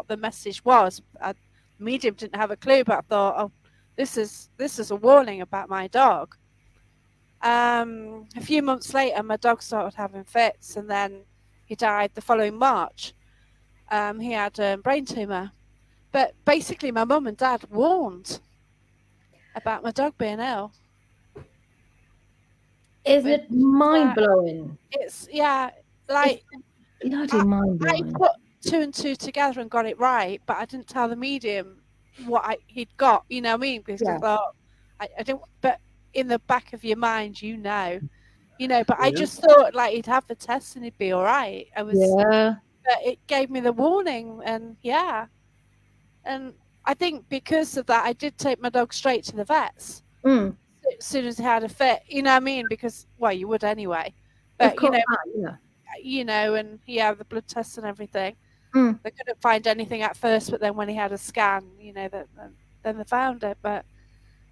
the message was. The medium didn't have a clue, but I thought, oh, this is a warning about my dog. A few months later, my dog started having fits, and then he died the following March. He had a brain tumour. But basically, my mum and dad warned about my dog being ill. Isn't it mind-blowing? It's, yeah, bloody mind-blowing. I put 2 and 2 together and got it right, but I didn't tell the medium what he'd got, you know what I mean? Because I thought, I didn't, but in the back of your mind, you know, but I just thought he'd have the test and he'd be all right. But it gave me the warning, and and I think because of that, I did take my dog straight to the vets as soon as he had a fit, you know what I mean? Because, well, you would anyway. But, and he had the blood tests and everything. Mm. They couldn't find anything at first, but then when he had a scan, then they found it. But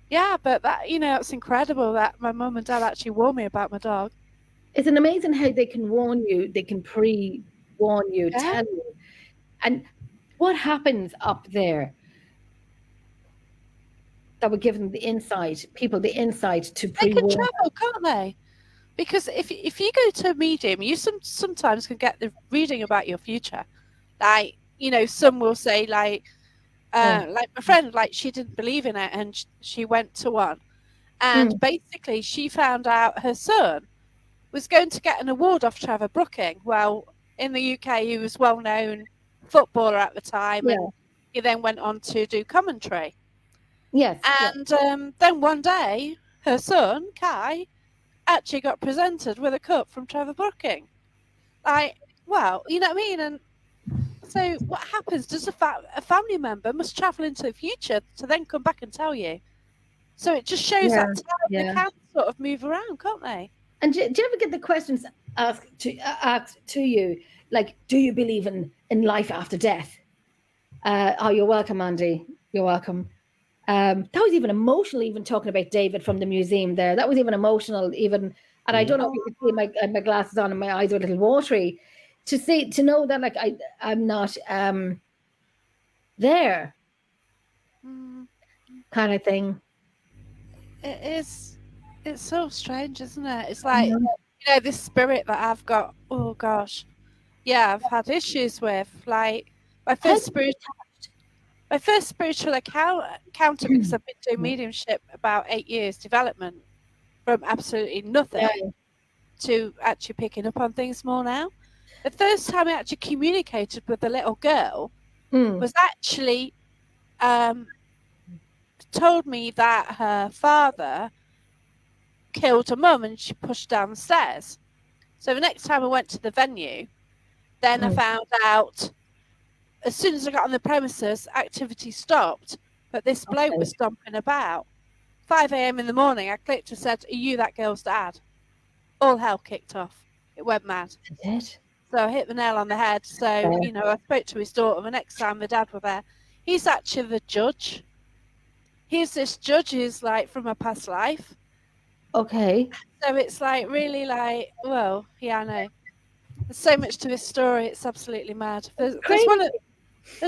yeah, but that, it's incredible that my mum and dad actually warned me about my dog. It's an amazing how they can warn you, they can pre-warn you, tell you. And what happens up there that would give them people the insight to They can pre-warn? travel, can't they? Because if you go to a medium, you sometimes can get the reading about your future. Like, some will say like my friend, like she didn't believe in it and she went to one. And basically she found out her son was going to get an award off Trevor Brooking. Well, in the UK, he was well-known footballer at the time, and he then went on to do commentary. Yes. And then one day, her son, Kai, actually got presented with a cup from Trevor Brooking. Like, well, you know what I mean? And so what happens? Does a family member must travel into the future to then come back and tell you? So it just shows that they can sort of move around, can't they? And do you ever get the questions asked to you, like, do you believe in life after death? You're welcome, Andy. You're welcome. That was even emotional, even talking about David from the museum there. That was even emotional, even. And I don't know if you can see my glasses on and my eyes are a little watery. To know that, like, I'm not there, kind of thing. It is. It's so strange, isn't it? It's like, this spirit that I've got, oh gosh. Yeah, I've had issues with. Like, my first spiritual encounter, because I've been doing mediumship about 8 years, development from absolutely nothing to actually picking up on things more now. The first time I actually communicated with the little girl was actually told me that her father killed her mum and she pushed down the stairs. So the next time I went to the venue, then I found out, as soon as I got on the premises, activity stopped, but this bloke was stomping about. 5 a.m. in the morning, I clicked and said, are you that girl's dad? All hell kicked off. It went mad. So I hit the nail on the head. So, I spoke to his daughter. The next time the dad were there, he's actually the judge. He's this judge who's like from a past life. Okay. So it's like really like, well, yeah, I know. There's so much to this story. It's absolutely mad. There's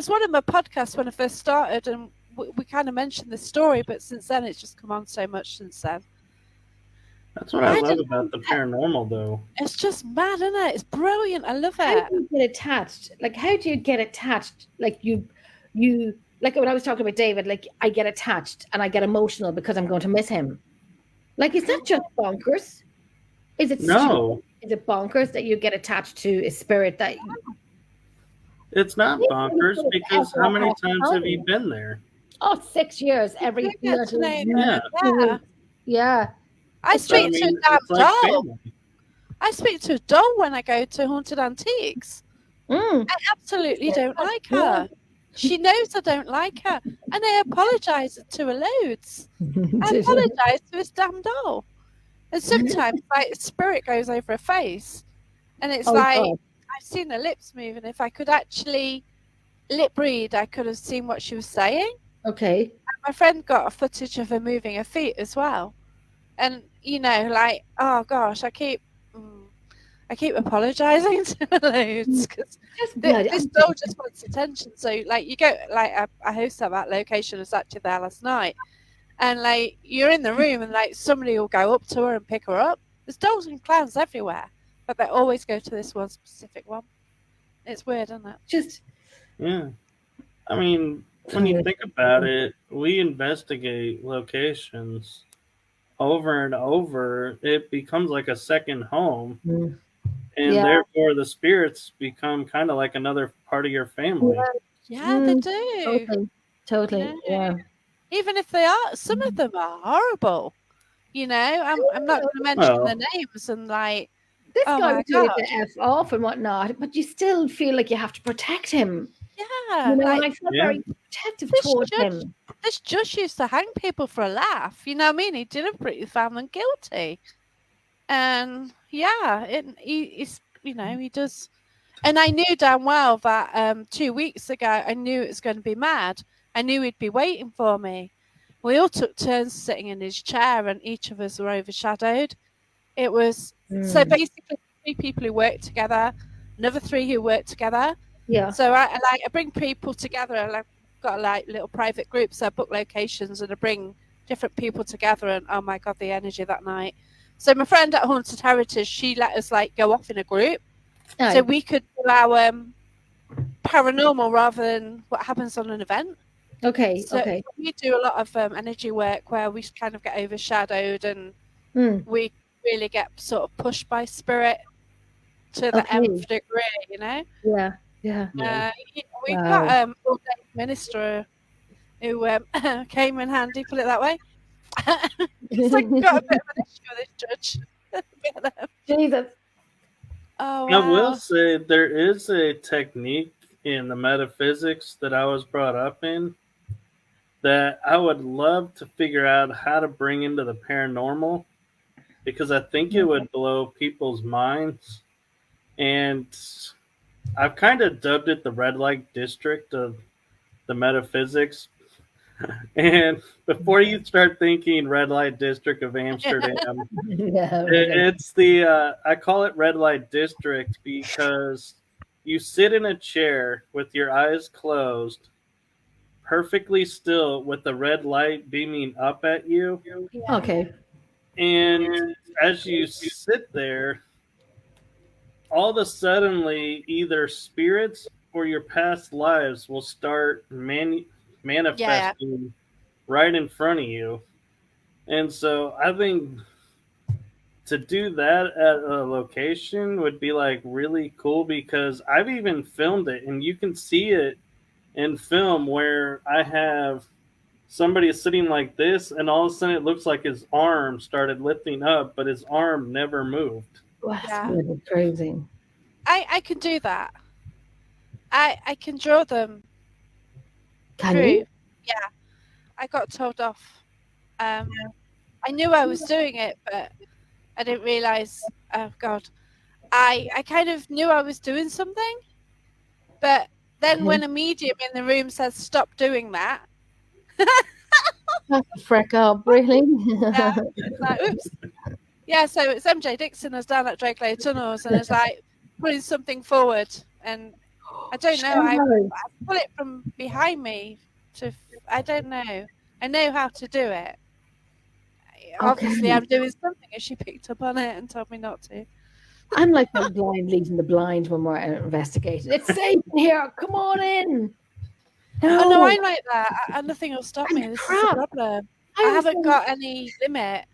one of my podcasts when I first started, and we kind of mentioned this story, but since then it's just come on so much since then. That's what I love about the paranormal, though. It's just mad, isn't it? It's brilliant. I love it. How do you get attached? Like, how do you get attached? Like, you like when I was talking about David, like, I get attached and I get emotional because I'm going to miss him. Like, is that just bonkers? Is it no? Is it bonkers that you get attached to a spirit that? It's not bonkers, because how many times have you been there? Oh, 6 years every year. Yeah. I speak to a damn doll. I speak to a doll when I go to Haunted Antiques. I absolutely don't like her. She knows I don't like her, and I apologise to her loads. I apologise to this damn doll. And sometimes, like, spirit goes over her face, and it's I've seen her lips move, and if I could actually lip read, I could have seen what she was saying. Okay. And my friend got a footage of her moving her feet as well. And, like, oh gosh, I keep apologising to her loads, because this doll just wants attention. So, like, you go, like, I host at that location. I was actually there last night. And, like, you're in the room and, like, somebody will go up to her and pick her up. There's dolls and clowns everywhere, but they always go to this one specific one. It's weird, isn't it? Yeah. I mean, when you think about it, we investigate locations over and over. It becomes like a second home. And therefore the spirits become kind of like another part of your family. Yeah, they do. Totally. Yeah. Even if they are, some of them are horrible. I'm not going to mention their names, and like, this guy was doing the F off and whatnot, but you still feel like you have to protect him. Yeah. I felt very protective towards him. This judge used to hang people for a laugh. You know what I mean? He deliberately found them guilty. And yeah, he does. And I knew damn well that 2 weeks ago, I knew it was going to be mad. I knew he'd be waiting for me. We all took turns sitting in his chair, and each of us were overshadowed. It was so basically 3 people who worked together, another 3 who worked together. Yeah. So I bring people together. I've got like little private groups. I book locations and I bring different people together. And oh my god, the energy that night. So my friend at Haunted Heritage, she let us like go off in a group, so we could do our paranormal rather than what happens on an event. Okay. So okay. we do a lot of energy work where we kind of get overshadowed and we really get sort of pushed by spirit to the nth degree, you know. Yeah. We've got all-day minister who came in handy, put it that way. It's like got a bit of an issue with this judge. Jesus. Oh, wow. I will say there is a technique in the metaphysics that I was brought up in that I would love to figure out how to bring into the paranormal, because I think it would blow people's minds. And I've kind of dubbed it the red light district of the metaphysics. And before you start thinking red light district of Amsterdam, it's the I call it red light district because you sit in a chair with your eyes closed, perfectly still, with the red light beaming up at you. Okay. And as you sit there, all of a suddenly either spirits or your past lives will start manifesting right in front of you. And so I think to do that at a location would be like really cool, because I've even filmed it and you can see it in film where I have somebody sitting like this and all of a sudden it looks like his arm started lifting up, but his arm never moved. That's really crazy. I can do that. I can draw them. Can you? Yeah. I got told off. I knew I was doing it, but I didn't realize. Oh God, I kind of knew I was doing something, but then when a medium in the room says stop doing that, that's a freak up, really. it's like, oops. Yeah, so it's MJ Dixon was down at Drake Lane Tunnels and it's like putting something forward, and I don't know. I pull it from behind me I don't know. I know how to do it. Obviously, I'm doing something, and she picked up on it and told me not to. I'm like the blind leading the blind when we're investigating. It's safe in here. Come on in. No. Oh no, I'm like that. Nothing will stop me. This is a problem. I haven't got any limit.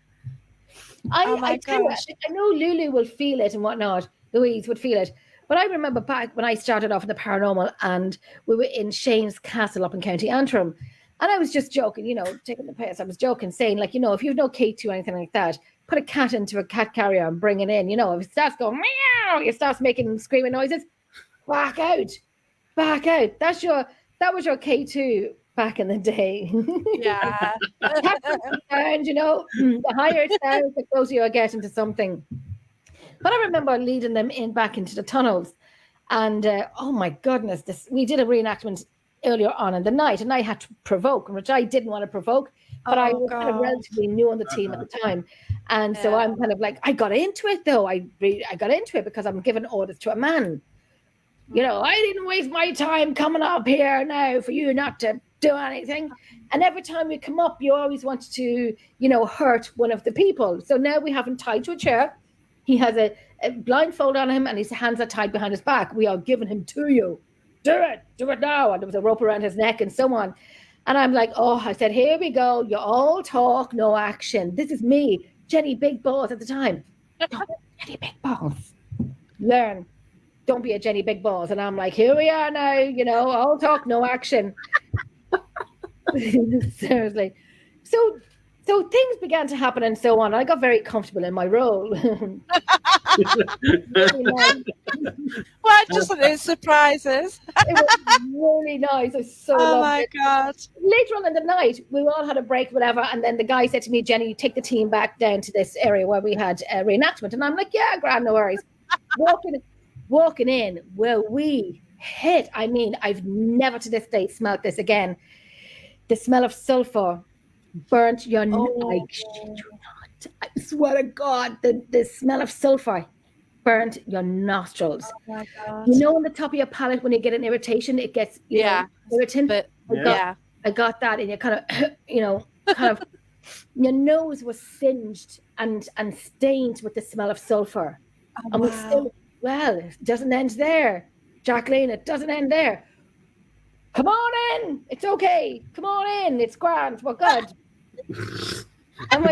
Oh my gosh! I know Lulu will feel it and whatnot. Louise would feel it. But I remember back when I started off in the paranormal, and we were in Shane's Castle up in County Antrim. And I was just joking, taking the piss. I was joking, saying, like, if you have no K2 or anything like that, put a cat into a cat carrier and bring it in. If it starts going, meow, it starts making screaming noises, back out. That was your K2 back in the day. Yeah. And, the higher it sounds, the closer you get into something. But I remember leading them back into the tunnels. And, oh my goodness, we did a reenactment earlier on in the night, and I had to provoke, which I didn't want to provoke, but I was kind of relatively new on the team at the time. And so I'm kind of like, I got into it though. I got into it because I'm giving orders to a man. I didn't waste my time coming up here now for you not to do anything. And every time we come up, you always want to, hurt one of the people. So now we have him tied to a chair. He has a blindfold on him and his hands are tied behind his back. We are giving him to you. Do it now. And there was a rope around his neck and so on. And I'm like, I said, here we go. You all talk, no action. This is me, Jenny Big Balls at the time. Jenny Big Balls. Learn. Don't be a Jenny Big Balls. And I'm like, here we are now, all talk, no action. Seriously. So things began to happen and so on. I got very comfortable in my role. Well, just those surprises. It was really nice. I was so oh my God. Later on in the night, we all had a break, whatever. And then the guy said to me, Jenny, you take the team back down to this area where we had a reenactment. And I'm like, yeah, grand, no worries. walking in, where we hit, I mean, I've never to this day smelled this again. The smell of sulfur burnt your, I shit you not, I swear to God, the smell of sulfur burnt your nostrils. Oh my God. You know, on the top of your palate, when you get an irritation, it gets, you know, irritant. But, I got that, and you kind of, you know, kind of, your nose was singed and stained with the smell of sulfur. Oh, and we still, well, it doesn't end there, Jacqueline. It doesn't end there. Come on in. It's okay. Come on in. It's grand. We're good. And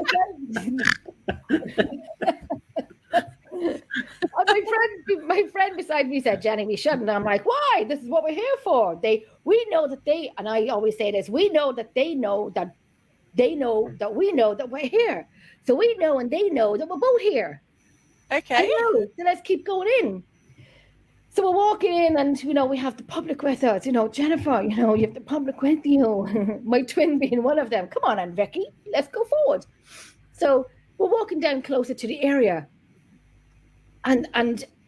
my friend beside me said, Jenny, we shouldn't. I'm like, why? This is what we're here for. We know that they, and I always say this, we know that they know that we know that we're here. So we know and they know that we're both here. Okay. So let's keep going in. So we're walking in, and you know, we have the public with us. You know, Jennifer, you know, you have the public with you. My twin being one of them. Come on, Aunt Vicky, let's go forward. So we're walking down closer to the area, and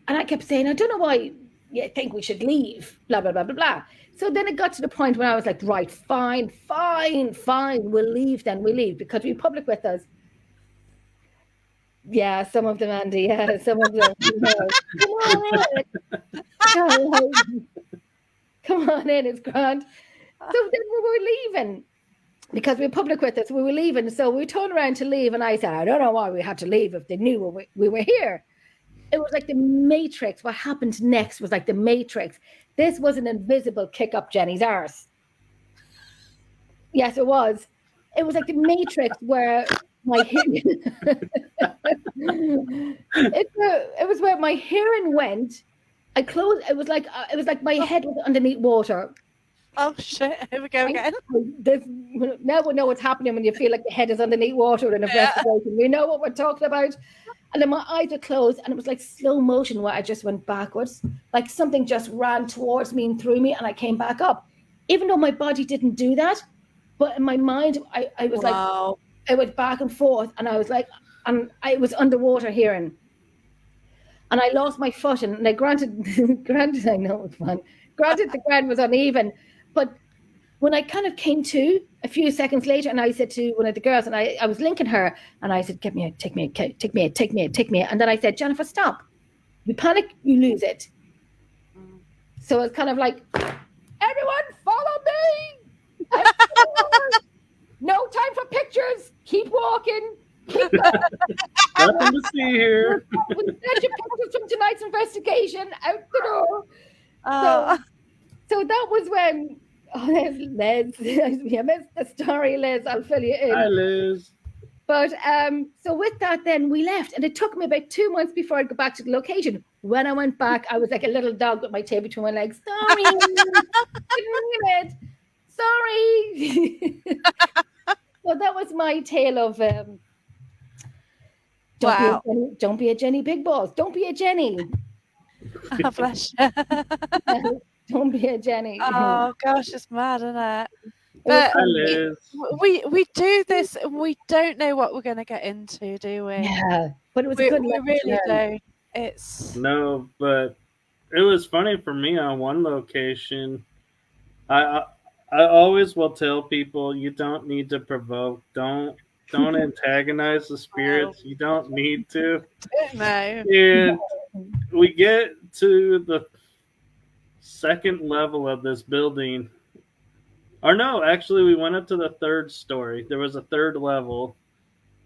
I kept saying, I don't know why you think we should leave. Blah blah blah blah blah. So then it got to the point where I was like, right, fine, we'll leave. Then we leave because we public with us. Yeah, some of them, Andy. Yeah, some of them. Come on in. Come on in, it's grand. So then we were leaving because we were public with us. We were leaving. So we turned around to leave, and I said, I don't know why we had to leave if they knew we were here. It was like the Matrix. What happened next was like the Matrix. This was an invisible kick up Jenny's arse. Yes, it was. It was like the Matrix where my hearing it was where my hearing went. I closed. It was like my head was underneath water. Oh shit! Here we go again. Now we know what's happening when you feel like the head is underneath water in a investigation. We know what we're talking about. And then my eyes were closed, and it was like slow motion where I just went backwards, like something just ran towards me and through me, and I came back up, even though my body didn't do that. But in my mind, I was like, I went back and forth, and I was like, and I was underwater hearing. And I lost my foot, and granted, I know it's fun. Granted, the ground was uneven, but when I kind of came to a few seconds later, and I said to one of the girls, and I was linking her, and I said, take me. And then I said, Jennifer, stop. You panic, you lose it. So it's kind of like, everyone follow me. No time for pictures. Keep walking. Keep going. Nothing to see here. Send your pictures from tonight's investigation out the door. So that was when, there's Liz. You missed the story, Liz. I'll fill you in. Hi, Liz. But so with that, then we left, and it took me about 2 months before I got back to the location. When I went back, I was like a little dog with my tail between my legs. Sorry, sorry. So that was my tale of don't be a Jenny Big Balls. Don't be a Jenny. Oh, bless you. Don't be a Jenny. Oh gosh, it's mad, isn't it? But we do this, and we don't know what we're going to get into, do we? Yeah, but it was good. We really don't. It's no, but it was funny for me on one location. I always will tell people, you don't need to provoke. Don't antagonize the spirits. You don't need to. No. And we get to the second level of this building. Or no, actually, we went up to the third story. There was a third level,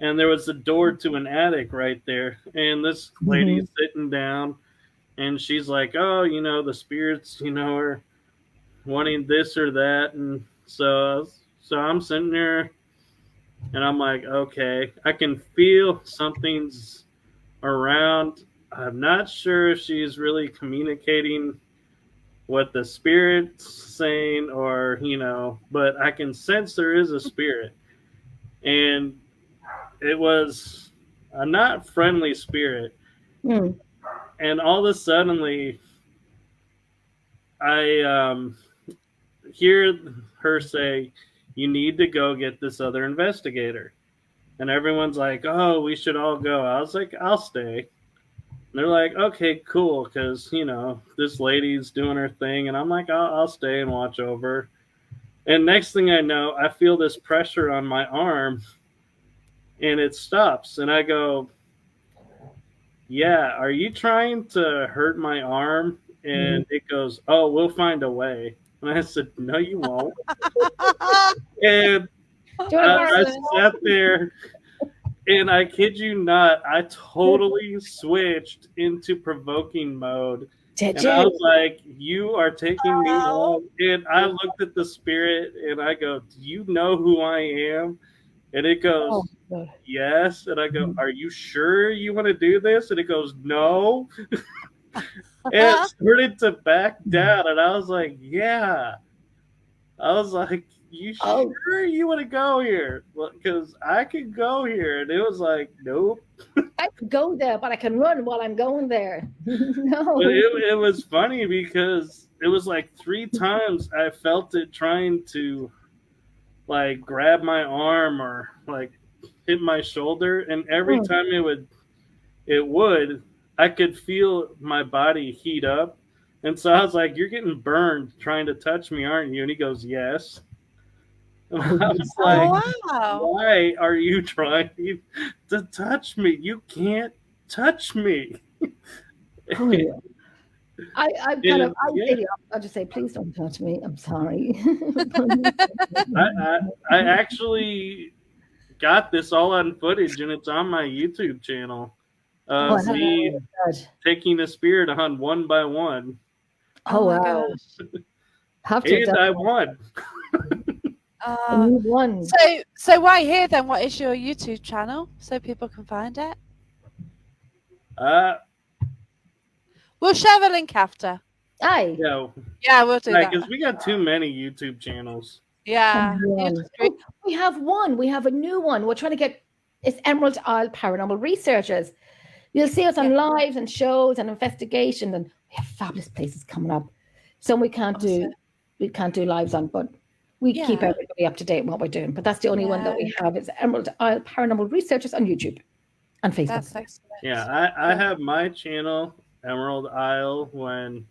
and there was a door to an attic right there. And this lady's sitting down, and she's like, oh, you know, the spirits, you know, are wanting this or that. And so I'm sitting there, and I'm like, okay, I can feel something's around. I'm not sure if she's really communicating what the spirit's saying, or, you know, but I can sense there is a spirit. And it was a not friendly spirit. And all of a sudden, I hear her say, you need to go get this other investigator. And everyone's like, oh, we should all go. I was like, I'll stay. they're like, okay, cool, because, this lady's doing her thing. And I'm like, I'll stay and watch over. And next thing I know, I feel this pressure on my arm and it stops. And I go, yeah, are you trying to hurt my arm? And it goes, oh, we'll find a way. And I said, no, you won't. And I sat there, and I kid you not, I totally switched into provoking mode. I was like, you are taking me home. And I looked at the spirit, and I go, do you know who I am? And it goes, yes. And I go, are you sure you want to do this? And it goes, no. And it started to back down. And I was like, yeah. I was like, you sure you want to go here? Because I could go here. And it was like, nope. I could go there, but I can run while I'm going there. No. But it was funny because it was like 3 times I felt it trying to like grab my arm or like hit my shoulder, and every time it would, I could feel my body heat up. And so I was like, you're getting burned trying to touch me, aren't you? And he goes, yes. And I was like, why are you trying to touch me? You can't touch me. I'll just say, please don't touch me. I'm sorry. I actually got this all on footage, and it's on my YouTube channel. Me taking the spirit on one by one. Oh wow! And I won. You won. So why here then? What is your YouTube channel so people can find it? We'll share the link after. Aye. Yeah, we'll do that. Because we got too many YouTube channels. Yeah. We have one. We have a new one. We're trying to get. It's Emerald Isle Paranormal Researchers. You'll see us on lives and shows and investigations, and we have fabulous places coming up. Some we can't do lives on, but we keep everybody up to date on what we're doing. But that's the only one that we have. It's Emerald Isle Paranormal Researchers on YouTube and Facebook. That's excellent. Yeah, I have my channel, Emerald Isle, when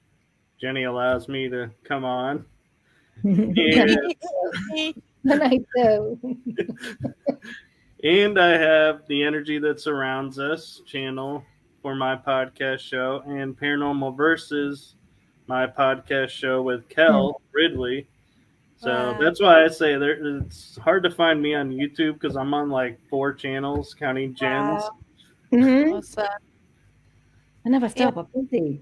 Jenny allows me to come on. And I do. And I have the Energy That Surrounds Us channel for my podcast show, and Paranormal Versus, my podcast show with Kel Ridley. So that's why I say it's hard to find me on YouTube because I'm on like 4 channels, counting Jen's. Awesome. I never stop. I'm busy.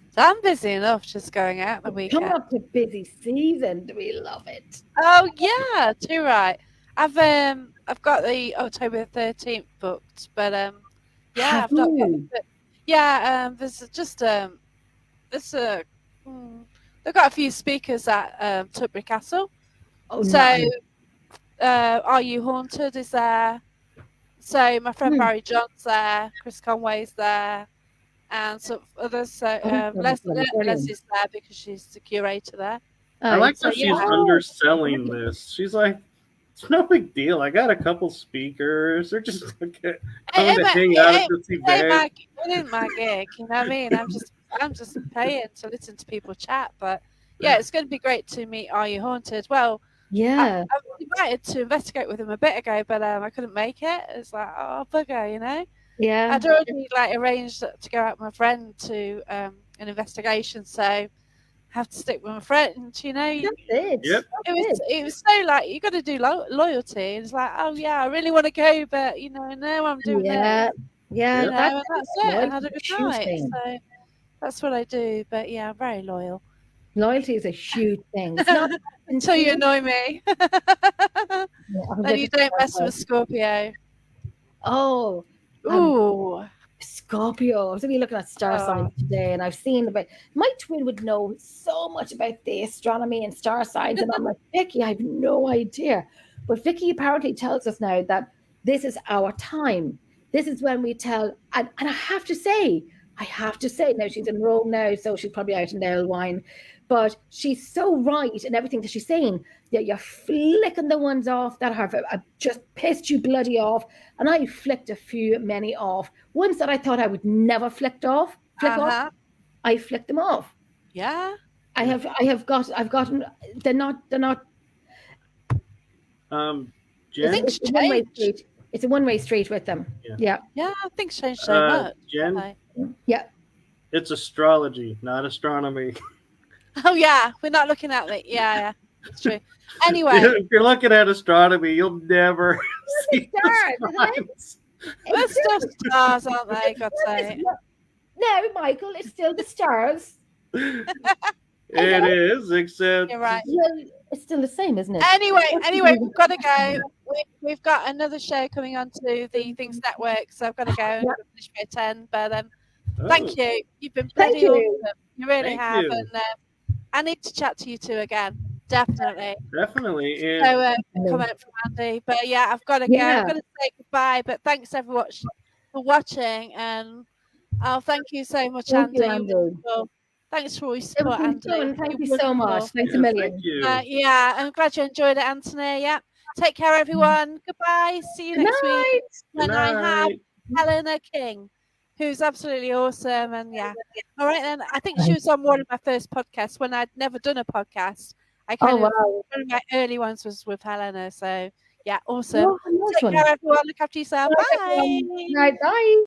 So I'm busy enough just going out the weekend. Coming up to busy season. Do we love it? Oh yeah, too right. I've got the October 13th booked, but I've not got it. There's just they've got a few speakers at Tutbury Castle. Are You Haunted is there? So my friend Barry John's there, Chris Conway's there, and some others. So Leslie's there because she's the curator there. I like that she's underselling this. She's like, it's no big deal. I got a couple speakers. They're just coming to hang out at this event. It ain't my gig, you know what I mean? I'm just paying to listen to people chat. But yeah, it's going to be great to meet Are You Haunted? Well, I was invited to investigate with him a bit ago, but I couldn't make it. It's like, oh bugger, you know. Yeah. I'd already arranged to go out with my friend to an investigation, so have to stick with my friend, you know. It was so you got to do loyalty. It's like, oh yeah, I really want to go, but no, I'm doing that. Yeah, that's it. I had a good night. So that's what I do. But yeah, I'm very loyal. Loyalty is a huge thing. It's not until you annoy me. Then you don't mess with Scorpio. Oh. Ooh. Scorpio. I was really looking at star signs today, and I've seen about my twin would know so much about the astronomy and star signs, and I'm like, Vicky, I have no idea. But Vicky apparently tells us now that this is our time. This is when we tell, and I have to say, now she's in Rome now, so she's probably out in Wine. But she's so right in everything that she's saying. That you're flicking the ones off that have just pissed you bloody off. And I flicked many off. Ones that I thought I would never flick off, I flicked them off. Yeah. I've gotten, they're not. Jen? It's a one-way street with them. Yeah. Yeah, things change so much. Jen? Yeah. It's astrology, not astronomy. Oh yeah, we're not looking at it. Yeah, it's true. Anyway, if you're looking at astronomy, you'll never see the stars. They're still stars, aren't they? God's sake. No, Michael, it's still the stars. It is, except you're right. Well, it's still the same, isn't it? Anyway, we've got to go. We've got another show coming on to the Things Network, so I've got to go and finish by 10. But thank you. You've been pretty awesome. You really have. You. And I need to chat to you two again. Definitely. Definitely. So comment from Andy. But yeah, I've got to go. I'm going to say goodbye. But thanks everyone for watching. And thank you so much, Andy. Thanks for all your support, Andy. Thank you so much. Thanks a million. Thank you. I'm glad you enjoyed it, Anthony. Yeah. Take care, everyone. Goodbye. See you next week. And I have Helena King, who's absolutely awesome. And yeah. All right, then. I think she was on one of my first podcasts when I'd never done a podcast. One of my early ones was with Helena. So yeah, awesome. Take care, everyone. Look after yourself. Bye. Bye.